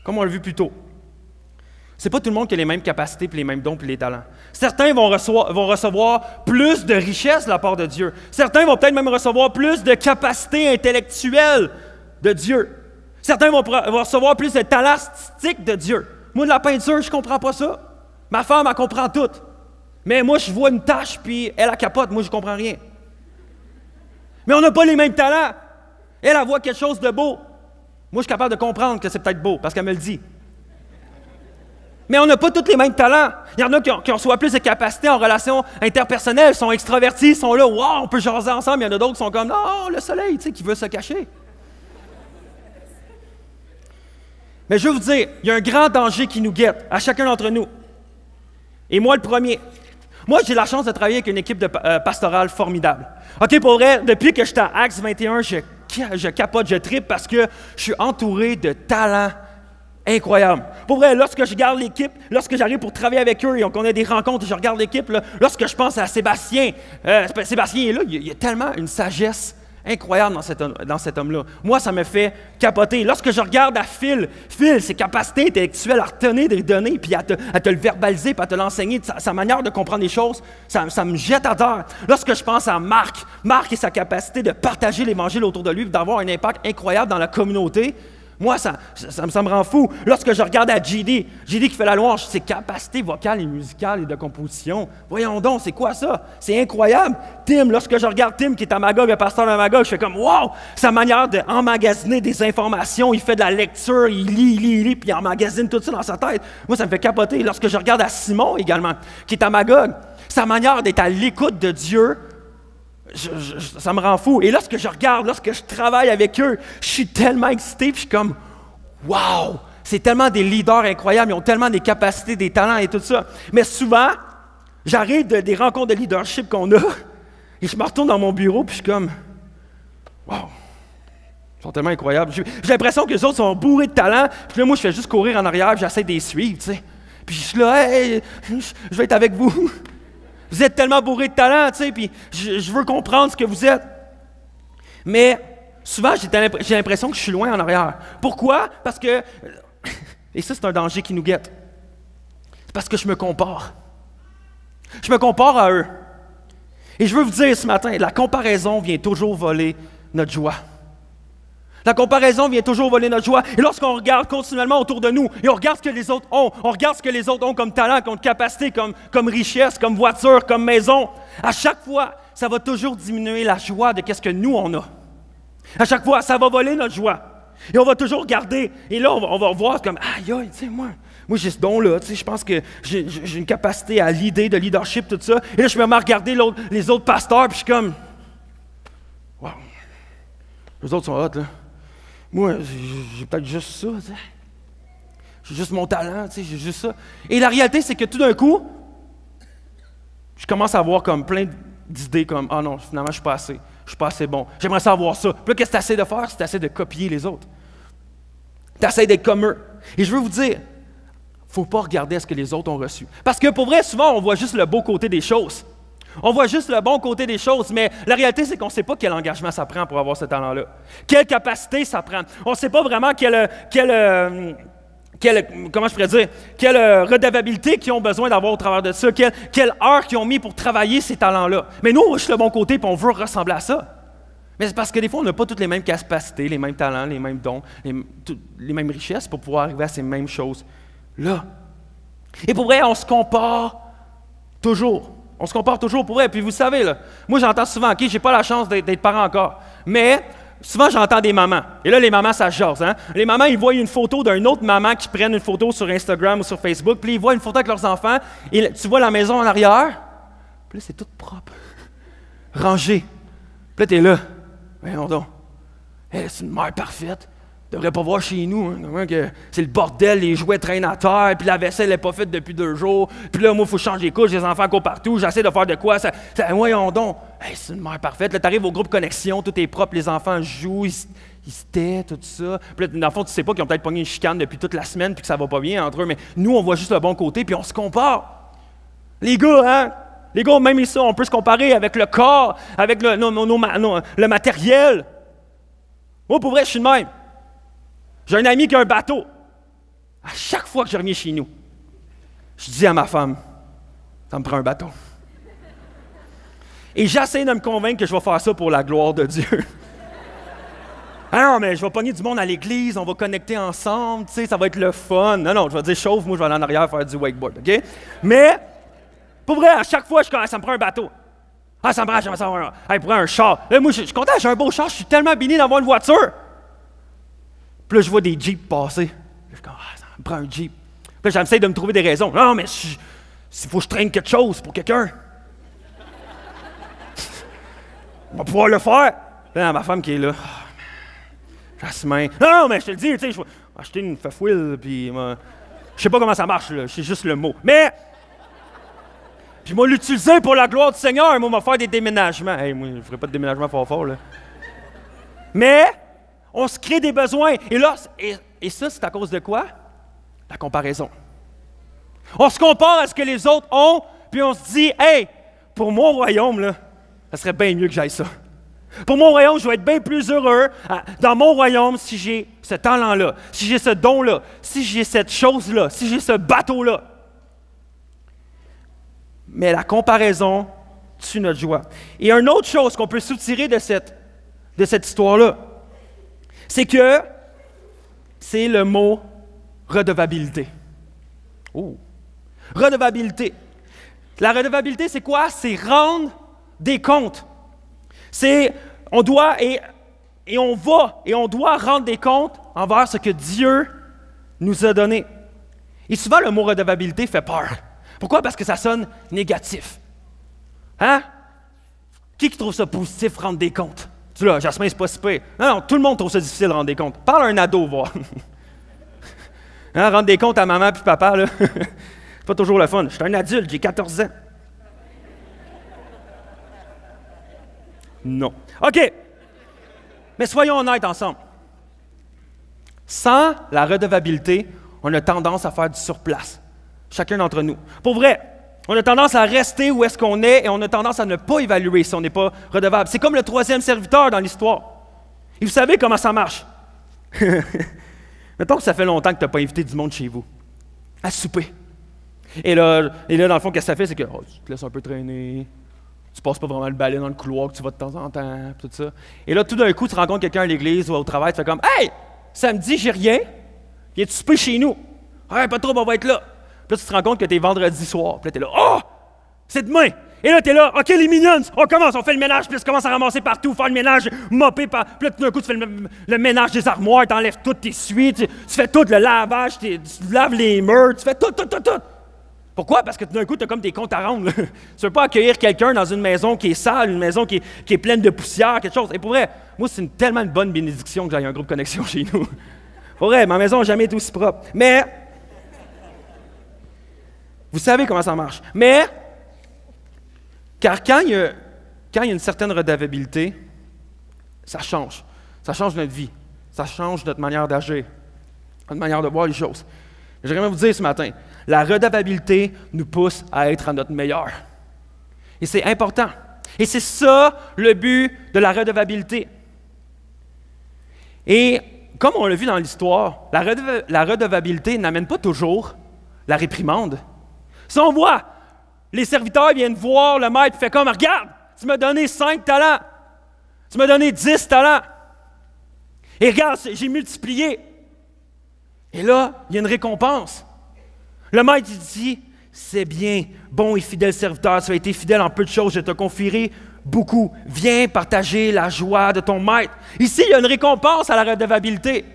comme on l'a vu plus tôt, c'est pas tout le monde qui a les mêmes capacités, puis les mêmes dons, puis les talents. Certains vont recevoir plus de richesses de la part de Dieu. Certains vont peut-être même recevoir plus de capacités intellectuelles de Dieu. Certains vont recevoir plus de talents artistiques de Dieu. Moi, de la peinture, je comprends pas ça. Ma femme, elle comprend tout. Mais moi, je vois une tache, puis elle capote. Moi, je comprends rien. Mais on n'a pas les mêmes talents. Elle voit quelque chose de beau. Moi, je suis capable de comprendre que c'est peut-être beau, parce qu'elle me le dit. Mais on n'a pas tous les mêmes talents. Il y en a qui ont soit plus de capacités en relations interpersonnelles, sont extravertis, sont là, wow, on peut jaser ensemble. Il y en a d'autres qui sont comme, non, le soleil, tu sais, qui veut se cacher. Mais je veux vous dire, il y a un grand danger qui nous guette, à chacun d'entre nous. Et moi, le premier. Moi, j'ai la chance de travailler avec une équipe de pastorale formidable. OK, pour vrai, depuis que j'étais à Acts 21, je capote, je trippe parce que je suis entouré de talents incroyables. Pour vrai, lorsque je regarde l'équipe, lorsque j'arrive pour travailler avec eux et qu'on a des rencontres et je regarde l'équipe, lorsque je pense à Sébastien, Sébastien est là, il y a tellement une sagesse incroyable dans cet homme-là. Moi, ça me fait capoter. Lorsque je regarde à Phil, ses capacités intellectuelles à retenir des données, puis à te le verbaliser, puis à te l'enseigner, sa manière de comprendre les choses, ça me jette à terre. Lorsque je pense à Marc et sa capacité de partager l'Évangile autour de lui, d'avoir un impact incroyable dans la communauté, moi, ça me rend fou. Lorsque je regarde à JD qui fait la louange, ses capacités vocales et musicales et de composition, voyons donc, c'est quoi ça? C'est incroyable. Tim, lorsque je regarde Tim qui est à Magog, le pasteur de Magog, je fais comme, wow! Sa manière d'emmagasiner des informations, il fait de la lecture, il lit, puis il emmagasine tout ça dans sa tête. Moi, ça me fait capoter. Lorsque je regarde à Simon également, qui est à Magog, sa manière d'être à l'écoute de Dieu, ça me rend fou. Et lorsque je travaille avec eux, je suis tellement excité, puis je suis comme, wow! C'est tellement des leaders incroyables, ils ont tellement des capacités, des talents et tout ça. Mais souvent, j'arrive des rencontres de leadership qu'on a, et je me retourne dans mon bureau, puis je suis comme, wow! Ils sont tellement incroyables. J'ai l'impression que les autres sont bourrés de talent, puis là, moi, je fais juste courir en arrière, puis j'essaie de les suivre, tu sais. Puis je suis là, hey, je vais être avec vous. Vous êtes tellement bourré de talent, tu sais, puis je veux comprendre ce que vous êtes. Mais souvent, j'ai l'impression que je suis loin en arrière. Pourquoi? Parce que, et ça, c'est un danger qui nous guette. C'est parce que je me compare. Je me compare à eux. Et je veux vous dire ce matin, la comparaison vient toujours voler notre joie. La comparaison vient toujours voler notre joie. Et lorsqu'on regarde continuellement autour de nous, et on regarde ce que les autres ont, on regarde ce que les autres ont comme talent, comme capacité, comme richesse, comme voiture, comme maison, à chaque fois, ça va toujours diminuer la joie de ce que nous, on a. À chaque fois, ça va voler notre joie. Et on va toujours regarder. Et là, on va voir comme, aïe, tu sais, moi j'ai ce don-là, tu sais, je pense que j'ai une capacité à l'idée de leadership, tout ça. Et là, je me mets à regarder les autres pasteurs, puis je suis comme, wow, les autres sont hot, là. Moi, j'ai peut-être juste ça, tu sais. J'ai juste mon talent, tu sais, j'ai juste ça. Et la réalité, c'est que tout d'un coup, je commence à avoir comme plein d'idées comme, ah non, finalement, je suis pas assez bon. J'aimerais savoir ça. Puis là, qu'est-ce que tu essaies de faire? C'est d'essayer de copier les autres. Tu essaies d'être comme eux. Et je veux vous dire, il ne faut pas regarder à ce que les autres ont reçu. Parce que pour vrai, souvent, on voit juste le beau côté des choses. On voit juste le bon côté des choses, mais la réalité, c'est qu'on ne sait pas quel engagement ça prend pour avoir ce talent-là. Quelle capacité ça prend. On ne sait pas vraiment quelle redevabilité qu'ils ont besoin d'avoir au travers de ça, quelle heure qu'ils ont mis pour travailler ces talents-là. Mais nous, on voit juste le bon côté et on veut ressembler à ça. Mais c'est parce que des fois, on n'a pas toutes les mêmes capacités, les mêmes talents, les mêmes dons, les mêmes richesses pour pouvoir arriver à ces mêmes choses-là. Et pour vrai, on se compare toujours. On se compare toujours pour vrai. Puis vous savez, là, moi j'entends souvent, OK, j'ai pas la chance d'être parent encore, mais souvent j'entends des mamans. Et là, les mamans, ça jase, hein? Les mamans, ils voient une photo d'une autre maman qui prennent une photo sur Instagram ou sur Facebook, puis ils voient une photo avec leurs enfants, et tu vois la maison en arrière, puis là, c'est tout propre, rangé. Puis là, t'es là. Voyons donc. Hey, c'est une mère parfaite. Tu devrais pas voir chez nous, hein, que c'est le bordel, les jouets traînent à terre, puis la vaisselle n'est pas faite depuis 2 jours, puis là, moi, il faut changer les couches, les enfants courent partout, j'essaie de faire de quoi, voyons donc, hey, c'est une mère parfaite. Là, tu arrives au groupe connexion, tout est propre, les enfants jouent, ils se taisent, tout ça. Puis là, dans le fond, tu sais pas qu'ils ont peut-être pogné une chicane depuis toute la semaine, puis que ça va pas bien entre eux, mais nous, on voit juste le bon côté, puis on se compare. Les gars, hein? Les gars, même ça, on peut se comparer avec le corps, avec le matériel. Moi, pour vrai, je suis de même. J'ai un ami qui a un bateau. À chaque fois que je reviens chez nous, je dis à ma femme, ça me prend un bateau. Et j'essaie de me convaincre que je vais faire ça pour la gloire de Dieu. Ah non, mais je vais pogner du monde à l'église, on va connecter ensemble, tu sais, ça va être le fun. Non, je vais dire chauffe, moi je vais aller en arrière faire du wakeboard, OK? Mais, pour vrai, à chaque fois, ça me prend un bateau. Ah, ça me rage, j'aimerais savoir. Hey, pour un char. Là, moi, je suis content, j'ai un beau char, je suis tellement béni d'avoir une voiture. Puis là, je vois des Jeeps passer. Je suis comme, ah, ça me prend un Jeep. Puis là, j'essaie de me trouver des raisons. Non, mais s'il faut que je traîne quelque chose pour quelqu'un, on va pouvoir le faire. Là, ma femme qui est là. Jasmin. Non, mais je te le dis, tu sais, je vais acheter une fifth wheel, puis je sais pas comment ça marche, là, c'est juste le mot. Mais, puis moi, l'utiliser pour la gloire du Seigneur, moi, on va faire des déménagements. Hey, moi, je ferai pas de déménagement fort, là. Mais, on se crée des besoins. Et là, et ça, c'est à cause de quoi? La comparaison. On se compare à ce que les autres ont, puis on se dit, hey, pour mon royaume, là, ça serait bien mieux que j'aille ça. Pour mon royaume, je vais être bien plus heureux dans mon royaume si j'ai ce talent-là, si j'ai ce don-là, si j'ai cette chose-là, si j'ai ce bateau-là. Mais la comparaison tue notre joie. Et une autre chose qu'on peut soutirer de cette histoire-là, c'est que c'est le mot redevabilité. Oh! Redevabilité. La redevabilité, c'est quoi? C'est rendre des comptes. C'est, on doit et on va et on doit rendre des comptes envers ce que Dieu nous a donné. Et souvent, le mot redevabilité fait peur. Pourquoi? Parce que ça sonne négatif. Hein? Qui trouve ça positif, rendre des comptes? Tu là, Jasmin, c'est pas si pire. Non, tout le monde trouve ça difficile de rendre des comptes. Parle à un ado, voir. Hein, rendre des comptes à maman puis papa, là. C'est pas toujours le fun. Je suis un adulte, j'ai 14 ans. Non. OK. Mais soyons honnêtes ensemble. Sans la redevabilité, on a tendance à faire du surplace. Chacun d'entre nous. Pour vrai, on a tendance à rester où est-ce qu'on est et on a tendance à ne pas évaluer si on n'est pas redevable. C'est comme le troisième serviteur dans l'histoire. Et vous savez comment ça marche. Mettons que ça fait longtemps que tu n'as pas invité du monde chez vous à souper. Et là, dans le fond, qu'est-ce que ça fait? C'est que tu te laisses un peu traîner. Tu passes pas vraiment le balai dans le couloir que tu vas de temps en temps, tout ça. Et là, tout d'un coup, tu rencontres quelqu'un à l'église ou au travail, tu fais comme « Hey, samedi, j'ai rien. Viens-tu souper chez nous? Ouais, pas trop, on va être là. » Puis là, tu te rends compte que t'es vendredi soir. Puis là, t'es là « Oh, c'est demain. » Et là, t'es là « OK, les mignons, on commence, on fait le ménage. » Puis là, tu commences à ramasser partout, faire le ménage, mopper. Puis là, tout d'un coup, tu fais le ménage des armoires, t'enlèves tout, t'essuies, tu fais tout le lavage, tu laves les murs, tu fais tout. Pourquoi? Parce que tout d'un coup, tu as comme des comptes à rendre. Tu ne veux pas accueillir quelqu'un dans une maison qui est sale, une maison qui est pleine de poussière, quelque chose. Et pour vrai, moi, c'est tellement une bonne bénédiction que j'ai un groupe connexion chez nous. Pour vrai, ma maison n'a jamais été aussi propre. Mais, vous savez comment ça marche. Mais, car quand il y a une certaine redevabilité, ça change. Ça change notre vie. Ça change notre manière d'agir, notre manière de voir les choses. J'aimerais vous dire ce matin, la redevabilité nous pousse à être à notre meilleur. Et c'est important. Et c'est ça le but de la redevabilité. Et comme on l'a vu dans l'histoire, la redevabilité n'amène pas toujours la réprimande. Si on voit, les serviteurs viennent voir le maître et fait comme « Regarde, tu m'as donné 5 talents, tu m'as donné 10 talents, et regarde, j'ai multiplié. » Et là, il y a une récompense. Le maître dit, c'est bien, bon et fidèle serviteur, tu as été fidèle en peu de choses, je te confierai beaucoup. Viens partager la joie de ton maître. Ici, il y a une récompense à la redevabilité.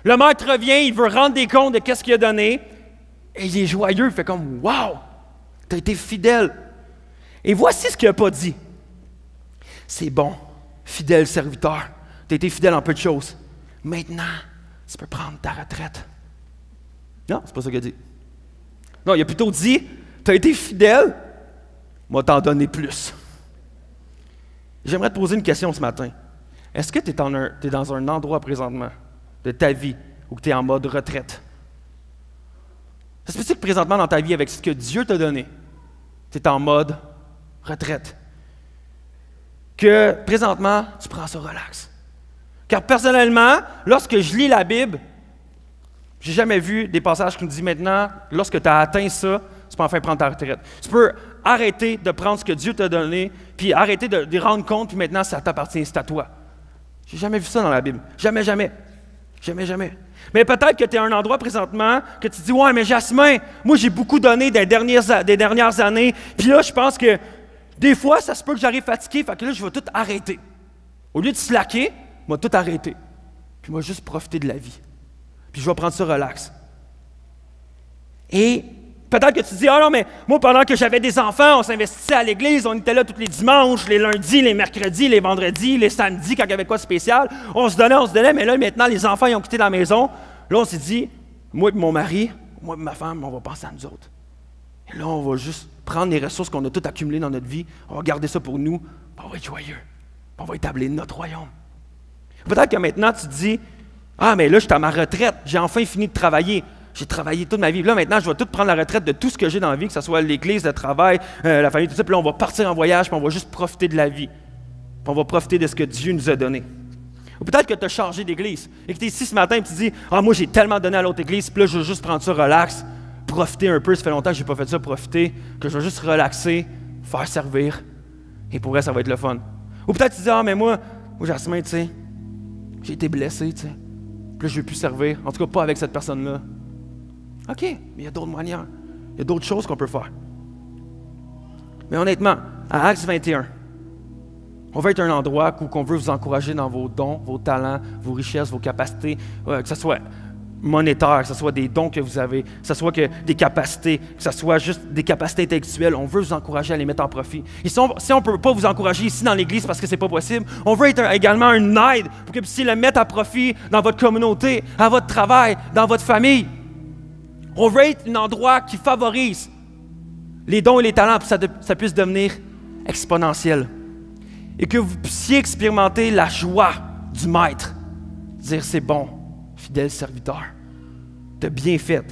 Le maître revient, il veut rendre des comptes de qu'est-ce qu'il a donné, et il est joyeux, il fait comme, wow, tu as été fidèle. Et voici ce qu'il n'a pas dit. C'est bon, fidèle serviteur, tu as été fidèle en peu de choses. Maintenant, tu peux prendre ta retraite. Non, c'est pas ça qu'il a dit. Non, il a plutôt dit, tu as été fidèle, moi t'en donner plus. J'aimerais te poser une question ce matin. Est-ce que tu es dans un endroit présentement de ta vie où tu es en mode retraite? Ça se peut-tu que présentement dans ta vie, avec ce que Dieu t'a donné, tu es en mode retraite? Que présentement, tu prends ça relax. Car personnellement, lorsque je lis la Bible, j'ai jamais vu des passages qui nous disent maintenant, lorsque tu as atteint ça, tu peux enfin prendre ta retraite. Tu peux arrêter de prendre ce que Dieu t'a donné, puis arrêter de rendre compte, puis maintenant ça t'appartient, c'est à toi. J'ai jamais vu ça dans la Bible. Jamais. Mais peut-être que tu es à un endroit présentement que tu te dis « Ouais, mais Jasmin, moi j'ai beaucoup donné des dernières années, puis là je pense que Des fois, ça se peut que j'arrive fatigué, fait que là, je vais tout arrêter. Au lieu de slacker, je vais tout arrêter. Puis moi, juste profiter de la vie. Puis je vais prendre ça relax. Et peut-être que tu dis, ah non, mais moi, pendant que j'avais des enfants, on s'investissait à l'église, on était là tous les dimanches, les lundis, les mercredis, les vendredis, les samedis, quand il y avait quoi de spécial. On se donnait, mais là, maintenant, les enfants, ils ont quitté la maison. Là, on s'est dit, moi et mon mari, moi et ma femme, on va penser à nous autres. Et là, on va juste prendre les ressources qu'on a toutes accumulées dans notre vie, on va garder ça pour nous, on va être joyeux, on va établir notre royaume. Peut-être que maintenant, tu te dis, ah, mais là, je suis à ma retraite, j'ai enfin fini de travailler. J'ai travaillé toute ma vie. Là, maintenant, je vais tout prendre la retraite de tout ce que j'ai dans la vie, que ce soit l'église, le travail, la famille, tout ça. Puis là, on va partir en voyage, puis on va juste profiter de la vie. Puis on va profiter de ce que Dieu nous a donné. Ou peut-être que tu as changé d'église et que tu es ici ce matin et tu te dis, ah, moi, j'ai tellement donné à l'autre église, puis là, je veux juste prendre ça relax, profiter un peu. Ça fait longtemps que je n'ai pas fait ça, profiter, que je veux juste relaxer, faire servir. Et pour vrai, ça va être le fun. Ou peut-être que tu te dis, ah, mais moi, Jasmin, tu sais, j'ai été blessé, tu sais. Puis là, je ne veux plus servir. En tout cas, pas avec cette personne-là. OK, mais il y a d'autres manières. Il y a d'autres choses qu'on peut faire. Mais honnêtement, à Acts 21, on veut être un endroit où on veut vous encourager dans vos dons, vos talents, vos richesses, vos capacités, que ce soit monétaire, que ce soit des dons que vous avez, que ce soit des capacités, que ce soit juste des capacités intellectuelles. On veut vous encourager à les mettre en profit. Et si on ne peut pas vous encourager ici dans l'Église parce que ce n'est pas possible, on veut être également une aide pour que vous puissiez le mettre à profit dans votre communauté, à votre travail, dans votre famille. On veut être un endroit qui favorise les dons et les talents pour que ça puisse devenir exponentiel. Et que vous puissiez expérimenter la joie du maître. Dire, c'est bon, fidèle serviteur. Tu as bien fait.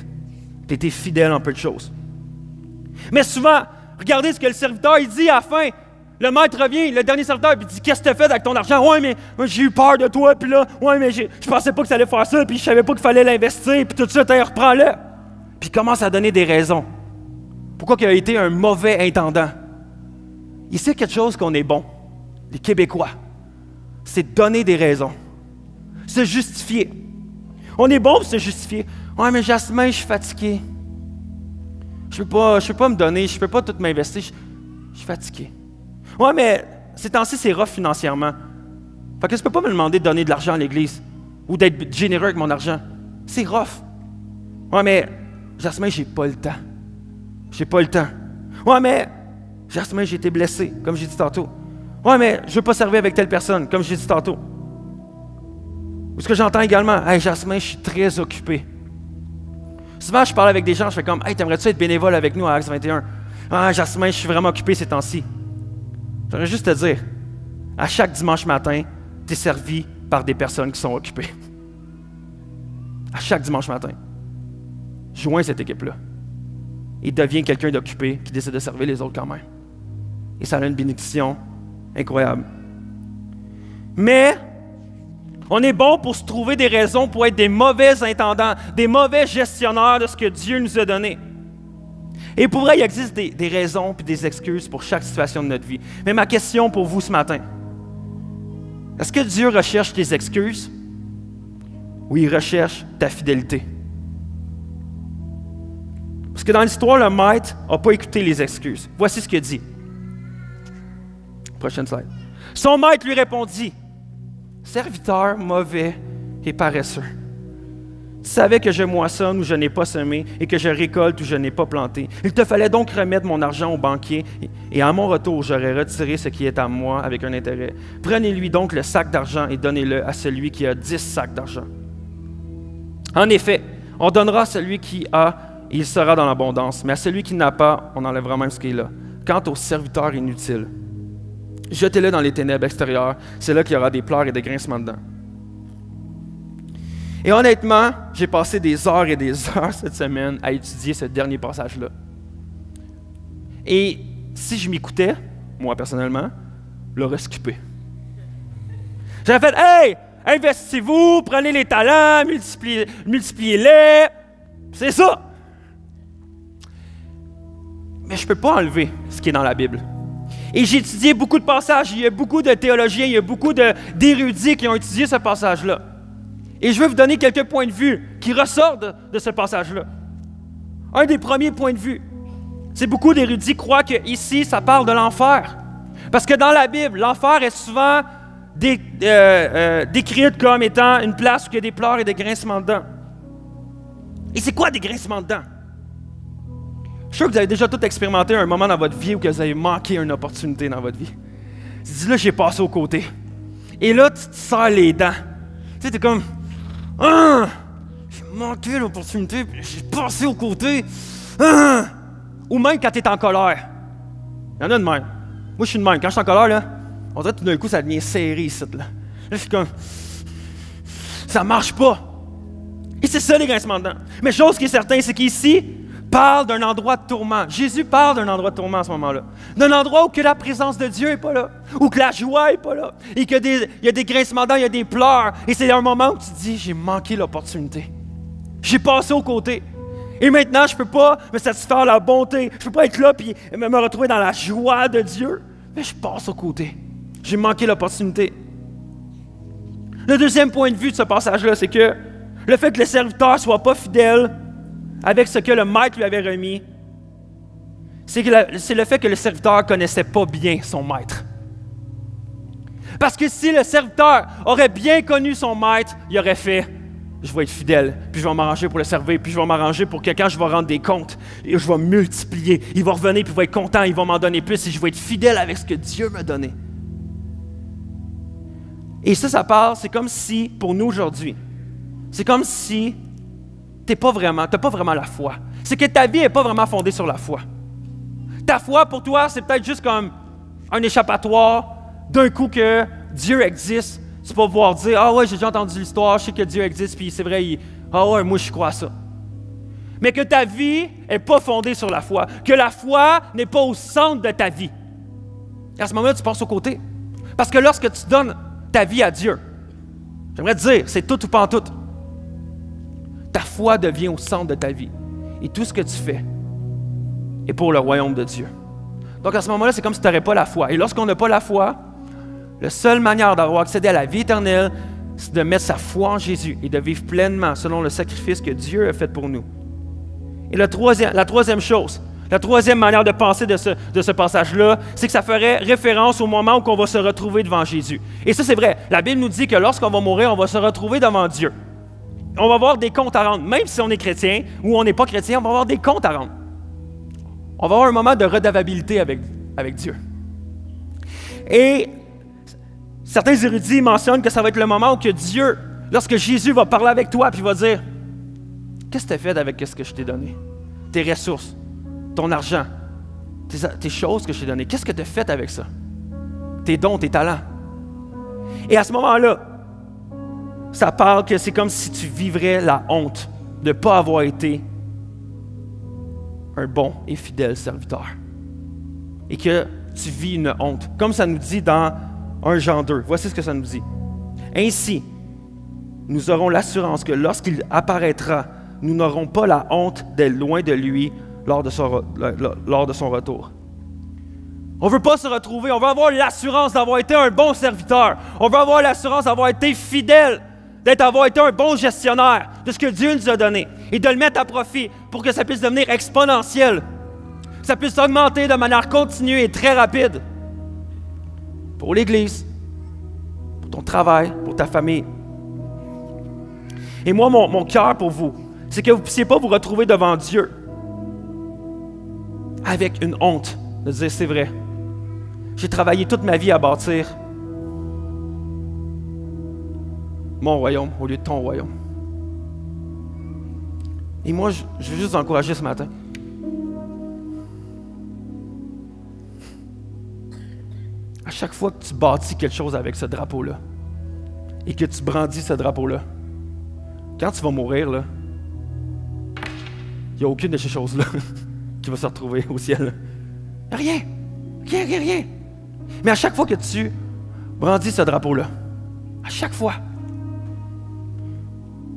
Tu as été fidèle en peu de choses. Mais souvent, regardez ce que le serviteur il dit à la fin. Le maître revient, le dernier serviteur, puis il dit, qu'est-ce que tu as fait avec ton argent? Ouais, mais j'ai eu peur de toi, puis là, ouais, mais je pensais pas que ça allait faire ça, puis je savais pas qu'il fallait l'investir, puis tout ça, reprends-le. Puis il commence à donner des raisons. Pourquoi il a été un mauvais intendant? Il sait quelque chose qu'on est bon, les Québécois. C'est donner des raisons. Se justifier. On est bon pour se justifier. Ouais, mais Jasmin, je suis fatigué. Je peux pas me donner, je peux pas tout m'investir. Je suis fatigué. Ouais, mais ces temps-ci, c'est rough financièrement. Fait que je peux pas me demander de donner de l'argent à l'Église ou d'être généreux avec mon argent. C'est rough. Ouais, mais Jasmin, j'ai pas le temps. J'ai pas le temps. Ouais, mais Jasmin, j'ai été blessé, comme j'ai dit tantôt. Ouais, mais je veux pas servir avec telle personne, comme j'ai dit tantôt. Ou ce que j'entends également, hey, Jasmin, je suis très occupé. Souvent, je parle avec des gens, je fais comme, hey, t'aimerais-tu être bénévole avec nous à Acts 21? Ah, Jasmin, je suis vraiment occupé ces temps-ci. J'aimerais juste te dire, à chaque dimanche matin, tu es servi par des personnes qui sont occupées. À chaque dimanche matin. Joins cette équipe-là. Et deviens quelqu'un d'occupé qui décide de servir les autres quand même. Et ça a une bénédiction incroyable. Mais, on est bon pour se trouver des raisons pour être des mauvais intendants, des mauvais gestionnaires de ce que Dieu nous a donné. Et pour vrai, il existe des raisons et des excuses pour chaque situation de notre vie. Mais ma question pour vous ce matin, est-ce que Dieu recherche tes excuses ou il recherche ta fidélité? Parce que dans l'histoire, le maître n'a pas écouté les excuses. Voici ce qu'il dit. Prochaine slide. Son maître lui répondit, « Serviteur mauvais et paresseux. Tu savais que je moissonne où je n'ai pas semé et que je récolte où je n'ai pas planté. Il te fallait donc remettre mon argent au banquier et à mon retour, j'aurais retiré ce qui est à moi avec un intérêt. Prenez-lui donc le sac d'argent et donnez-le à celui qui a 10 sacs d'argent. En effet, on donnera à celui qui a et il sera dans l'abondance, mais à celui qui n'a pas, on enlèvera même ce qui est là. Quant au serviteur inutile, jetez-le dans les ténèbres extérieures, c'est là qu'il y aura des pleurs et des grincements dedans. » Et honnêtement, j'ai passé des heures et des heures cette semaine à étudier ce dernier passage-là. Et si je m'écoutais, moi personnellement, je l'aurais skippé. J'aurais fait « Hey, investissez-vous, prenez les talents, multipliez-les. » C'est ça. Mais je ne peux pas enlever ce qui est dans la Bible. Et j'ai étudié beaucoup de passages. Il y a beaucoup de théologiens, il y a beaucoup d'érudits qui ont étudié ce passage-là. Et je veux vous donner quelques points de vue qui ressortent de ce passage-là. Un des premiers points de vue, C'est beaucoup d'érudits croient qu'ici, ça parle de l'enfer. Parce que dans la Bible, l'enfer est souvent décrite comme étant une place où il y a des pleurs et des grincements de dents. Et c'est quoi des grincements de dents? Je suis sûr que vous avez déjà tout expérimenté un moment dans votre vie où vous avez manqué une opportunité dans votre vie. Tu dis là, j'ai passé au côté. Et là, tu te serres les dents. Tu sais, t'es comme, ah, j'ai manqué l'opportunité, puis j'ai passé au côté. Ah. Ou même quand tu es en colère. Il y en a de même. Moi, je suis de même. Quand je suis en colère, là, on dirait que tout d'un coup, ça devient serré ici. Là, je suis comme, ça marche pas. Et c'est ça les grincements de dents. Mais chose qui est certaine, c'est qu'ici, parle d'un endroit de tourment. Jésus parle d'un endroit de tourment à ce moment-là. D'un endroit où que la présence de Dieu n'est pas là. Où que la joie n'est pas là. Et qu'il y a des grincements de dents, il y a des pleurs. Et c'est un moment où tu te dis, j'ai manqué l'opportunité. J'ai passé au côté. Et maintenant, je ne peux pas me satisfaire de la bonté. Je ne peux pas être là et me retrouver dans la joie de Dieu. Mais je passe au côté. J'ai manqué l'opportunité. Le deuxième point de vue de ce passage-là, c'est que le fait que le serviteur ne soit pas fidèle avec ce que le maître lui avait remis, c'est le fait que le serviteur ne connaissait pas bien son maître. Parce que si le serviteur aurait bien connu son maître, il aurait fait « Je vais être fidèle, puis je vais m'arranger pour le servir, puis je vais m'arranger pour que quand je vais rendre des comptes, et je vais multiplier. Il va revenir, puis il va être content, il va m'en donner plus, et je vais être fidèle avec ce que Dieu m'a donné. » Et ça parle, c'est comme si, pour nous aujourd'hui, c'est comme si tu n'as pas vraiment la foi. C'est que ta vie n'est pas vraiment fondée sur la foi. Ta foi, pour toi, c'est peut-être juste comme un échappatoire d'un coup que Dieu existe. Tu peux pouvoir dire, ah ouais, j'ai déjà entendu l'histoire, je sais que Dieu existe, puis c'est vrai, ah ouais, moi je crois à ça. Mais que ta vie n'est pas fondée sur la foi, que la foi n'est pas au centre de ta vie. Et à ce moment-là, tu passes au côté. Parce que lorsque tu donnes ta vie à Dieu, j'aimerais te dire, c'est tout ou pas en tout. Ta foi devient au centre de ta vie. Et tout ce que tu fais est pour le royaume de Dieu. Donc à ce moment-là, c'est comme si tu n'aurais pas la foi. Et lorsqu'on n'a pas la foi, la seule manière d'avoir accédé à la vie éternelle, c'est de mettre sa foi en Jésus et de vivre pleinement selon le sacrifice que Dieu a fait pour nous. Et la troisième chose, la troisième manière de penser de ce passage-là, c'est que ça ferait référence au moment où on va se retrouver devant Jésus. Et ça, c'est vrai. La Bible nous dit que lorsqu'on va mourir, on va se retrouver devant Dieu. On va avoir des comptes à rendre. Même si on est chrétien ou on n'est pas chrétien, on va avoir des comptes à rendre. On va avoir un moment de redevabilité avec Dieu. Et certains érudits mentionnent que ça va être le moment où que Dieu, lorsque Jésus va parler avec toi, puis il va dire, qu'est-ce que tu as fait avec ce que je t'ai donné? Tes ressources, ton argent, tes choses que je t'ai données. Qu'est-ce que tu as fait avec ça? Tes dons, tes talents. Et à ce moment-là, ça parle que c'est comme si tu vivrais la honte de ne pas avoir été un bon et fidèle serviteur. Et que tu vis une honte. Comme ça nous dit dans 1 Jean 2. Voici ce que ça nous dit. Ainsi, nous aurons l'assurance que lorsqu'il apparaîtra, nous n'aurons pas la honte d'être loin de lui lors de son retour. On ne veut pas se retrouver, on veut avoir l'assurance d'avoir été un bon serviteur. On veut avoir l'assurance d'avoir été fidèle, d'avoir été un bon gestionnaire de ce que Dieu nous a donné et de le mettre à profit pour que ça puisse devenir exponentiel, que ça puisse augmenter de manière continue et très rapide pour l'Église, pour ton travail, pour ta famille. Et moi, mon cœur pour vous, c'est que vous ne puissiez pas vous retrouver devant Dieu avec une honte de dire, c'est vrai, j'ai travaillé toute ma vie à bâtir mon royaume au lieu de ton royaume. Et moi, je veux juste vous encourager ce matin. À chaque fois que tu bâtis quelque chose avec ce drapeau-là et que tu brandis ce drapeau-là, quand tu vas mourir, là, il n'y a aucune de ces choses-là qui va se retrouver au ciel. Rien. Mais à chaque fois que tu brandis ce drapeau-là, à chaque fois,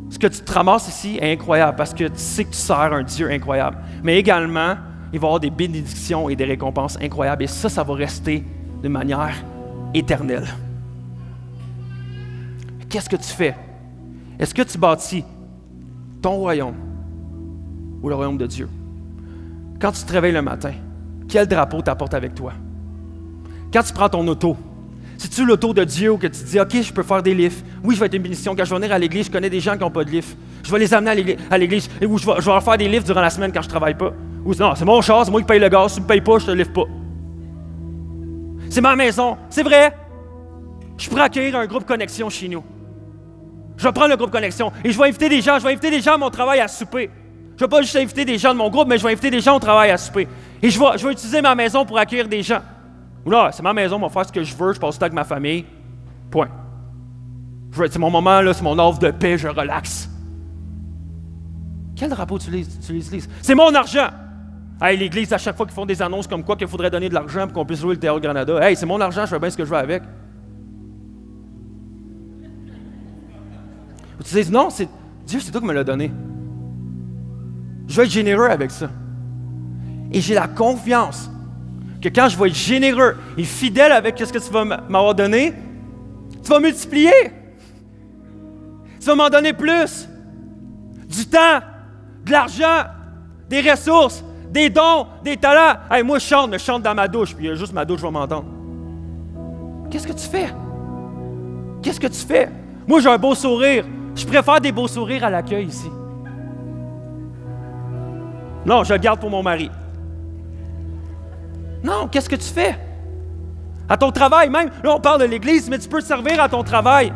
ce que tu te ramasses ici est incroyable parce que tu sais que tu sers un Dieu incroyable. Mais également, il va y avoir des bénédictions et des récompenses incroyables. Et ça va rester de manière éternelle. Qu'est-ce que tu fais? Est-ce que tu bâtis ton royaume ou le royaume de Dieu? Quand tu te réveilles le matin, quel drapeau t'apportes avec toi? Quand tu prends ton auto, c'est-tu l'auto de Dieu ou que tu te dis, OK, je peux faire des livres. Oui, je vais être une bénédiction. Quand je vais venir à l'église, je connais des gens qui n'ont pas de livres. Je vais les amener à l'église. Ou je vais leur faire des livres durant la semaine quand je ne travaille pas. Ou non, c'est mon char, c'est moi qui paye le gaz. Si tu ne me payes pas, je ne te livre pas. C'est ma maison. C'est vrai. Je pourrais accueillir un groupe Connexion chez nous. Je vais prendre le groupe Connexion et je vais inviter des gens. Je vais inviter des gens à mon travail à souper. Je ne vais pas juste inviter des gens de mon groupe, mais je vais inviter des gens au travail à souper. Et je vais utiliser ma maison pour accueillir des gens. Ou là, c'est ma maison, je vais faire ce que je veux, je passe du temps avec ma famille. Point. C'est mon moment, là, c'est mon offre de paix, je relaxe. Quel drapeau tu utilises? C'est mon argent! Hey, l'Église, à chaque fois qu'ils font des annonces comme quoi qu'il faudrait donner de l'argent pour qu'on puisse louer le Théâtre Granada. Hey, c'est mon argent, je fais bien ce que je veux avec. Ou tu dis, non, c'est Dieu, c'est toi qui me l'a donné. Je vais être généreux avec ça. Et j'ai la confiance que quand je vais être généreux et fidèle avec ce que tu vas m'avoir donné, tu vas multiplier. Tu vas m'en donner plus. Du temps, de l'argent, des ressources, des dons, des talents. Hey, moi, je chante dans ma douche, puis il y a juste ma douche, je vais m'entendre. Qu'est-ce que tu fais? Qu'est-ce que tu fais? Moi, j'ai un beau sourire. Je préfère des beaux sourires à l'accueil ici. Non, je le garde pour mon mari. Non, qu'est-ce que tu fais? À ton travail même. Là, on parle de l'Église, mais tu peux servir à ton travail.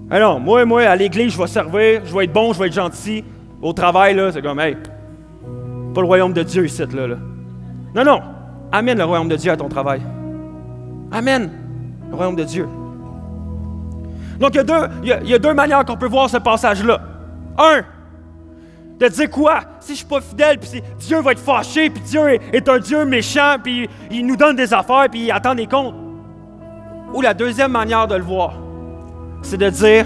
Alors, moi, à l'Église, je vais servir, je vais être bon, je vais être gentil. Au travail, là, c'est comme, hey, pas le royaume de Dieu ici, là. Non, non. Amène le royaume de Dieu à ton travail. Amène le royaume de Dieu. Donc, il y a deux manières qu'on peut voir ce passage-là. Un, de dire quoi? Si je ne suis pas fidèle, puis Dieu va être fâché, puis Dieu est un Dieu méchant, puis il nous donne des affaires, puis il attend des comptes. Ou la deuxième manière de le voir, c'est de dire,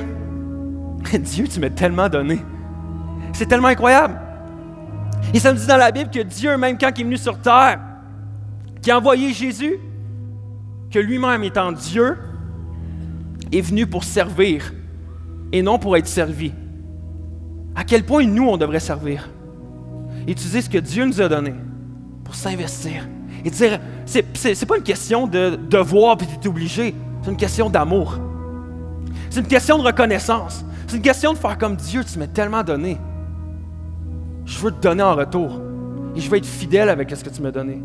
Dieu, tu m'as tellement donné. C'est tellement incroyable. Et ça me dit dans la Bible que Dieu, même quand il est venu sur terre, qui a envoyé Jésus, que lui-même étant Dieu, est venu pour servir et non pour être servi. À quel point nous, on devrait servir. Utiliser ce que Dieu nous a donné pour s'investir. Et dire, c'est pas une question de devoir et d'être obligé, c'est une question d'amour. C'est une question de reconnaissance. C'est une question de faire comme Dieu, tu m'as tellement donné. Je veux te donner en retour. Et je veux être fidèle avec ce que tu m'as donné.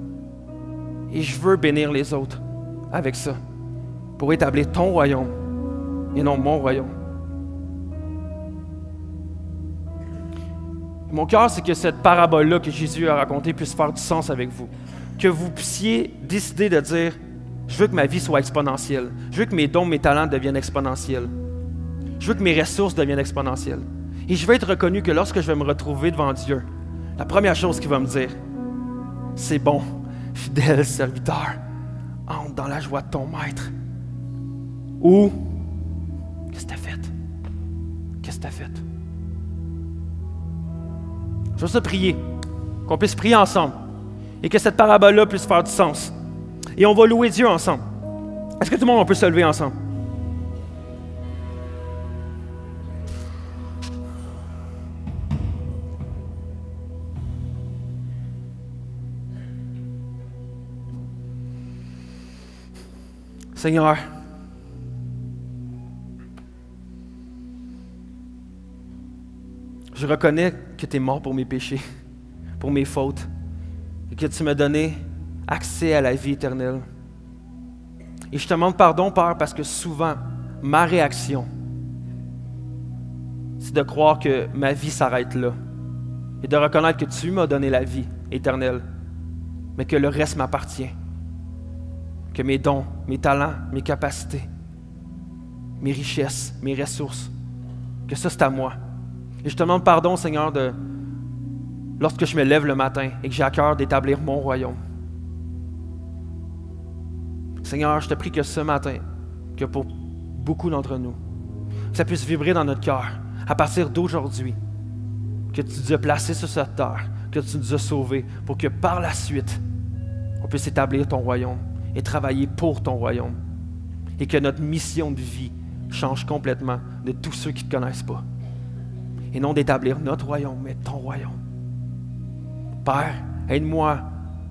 Et je veux bénir les autres avec ça. Pour établir ton royaume et non mon royaume. Mon cœur, c'est que cette parabole-là que Jésus a racontée puisse faire du sens avec vous. Que vous puissiez décider de dire, je veux que ma vie soit exponentielle. Je veux que mes dons, mes talents deviennent exponentiels. Je veux que mes ressources deviennent exponentielles. Et je veux être reconnu que lorsque je vais me retrouver devant Dieu, la première chose qu'il va me dire, c'est bon, fidèle serviteur, entre dans la joie de ton maître. Ou, qu'est-ce que tu as fait? Qu'est-ce que tu as fait? Je veux ça prier, qu'on puisse prier ensemble et que cette parabole-là puisse faire du sens. Et on va louer Dieu ensemble. Est-ce que tout le monde peut se lever ensemble? Seigneur, je reconnais que tu es mort pour mes péchés, pour mes fautes, et que tu m'as donné accès à la vie éternelle. Et je te demande pardon, Père, parce que souvent, ma réaction, c'est de croire que ma vie s'arrête là, et de reconnaître que tu m'as donné la vie éternelle, mais que le reste m'appartient. Que mes dons, mes talents, mes capacités, mes richesses, mes ressources, que ça c'est à moi. Et je te demande pardon, Seigneur, lorsque je me lève le matin et que j'ai à cœur d'établir mon royaume. Seigneur, je te prie que ce matin, que pour beaucoup d'entre nous, que ça puisse vibrer dans notre cœur, à partir d'aujourd'hui, que tu nous as placés sur cette terre, que tu nous as sauvés, pour que par la suite, on puisse établir ton royaume et travailler pour ton royaume. Et que notre mission de vie change complètement de tous ceux qui ne te connaissent pas. Et non d'établir notre royaume, mais ton royaume. Père, aide-moi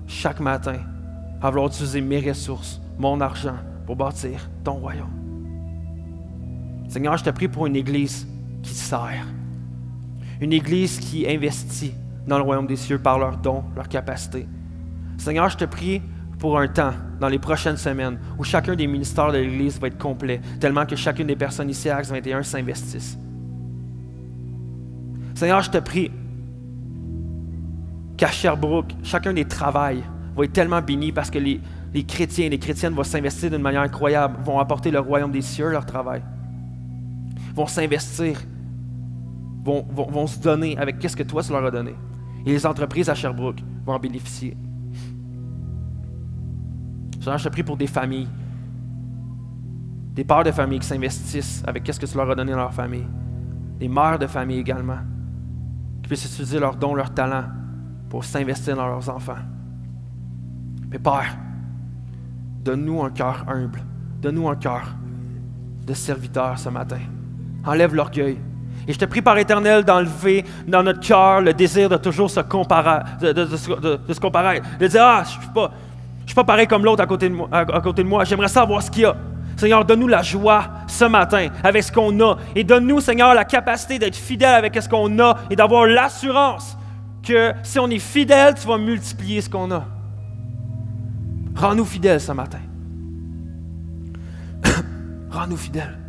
chaque matin à vouloir utiliser mes ressources, mon argent, pour bâtir ton royaume. Seigneur, je te prie pour une Église qui sert, une Église qui investit dans le royaume des cieux par leurs dons, leurs capacités. Seigneur, je te prie pour un temps, dans les prochaines semaines, où chacun des ministères de l'Église va être complet, tellement que chacune des personnes ici à Acts 21 s'investissent. Seigneur, je te prie qu'à Sherbrooke, chacun des travails va être tellement béni parce que les chrétiens et les chrétiennes vont s'investir d'une manière incroyable, vont apporter le royaume des cieux leur travail, vont s'investir, vont se donner avec qu'est-ce que toi tu leur as donné. Et les entreprises à Sherbrooke vont en bénéficier. Seigneur, je te prie pour des familles, des pères de famille qui s'investissent avec qu'est-ce que tu leur as donné dans leur famille, des mères de famille également, qui puissent utiliser leurs dons, leurs talents pour s'investir dans leurs enfants. Mais Père, donne-nous un cœur humble, donne-nous un cœur de serviteur ce matin. Enlève l'orgueil. Et je te prie par Éternel d'enlever dans notre cœur le désir de toujours se comparer, de se comparer, de dire « Ah, je ne suis pas pareil comme l'autre à côté de moi, j'aimerais savoir ce qu'il y a. » Seigneur, donne-nous la joie ce matin avec ce qu'on a. Et donne-nous, Seigneur, la capacité d'être fidèle avec ce qu'on a et d'avoir l'assurance que si on est fidèle, tu vas multiplier ce qu'on a. Rends-nous fidèles ce matin. Rends-nous fidèles.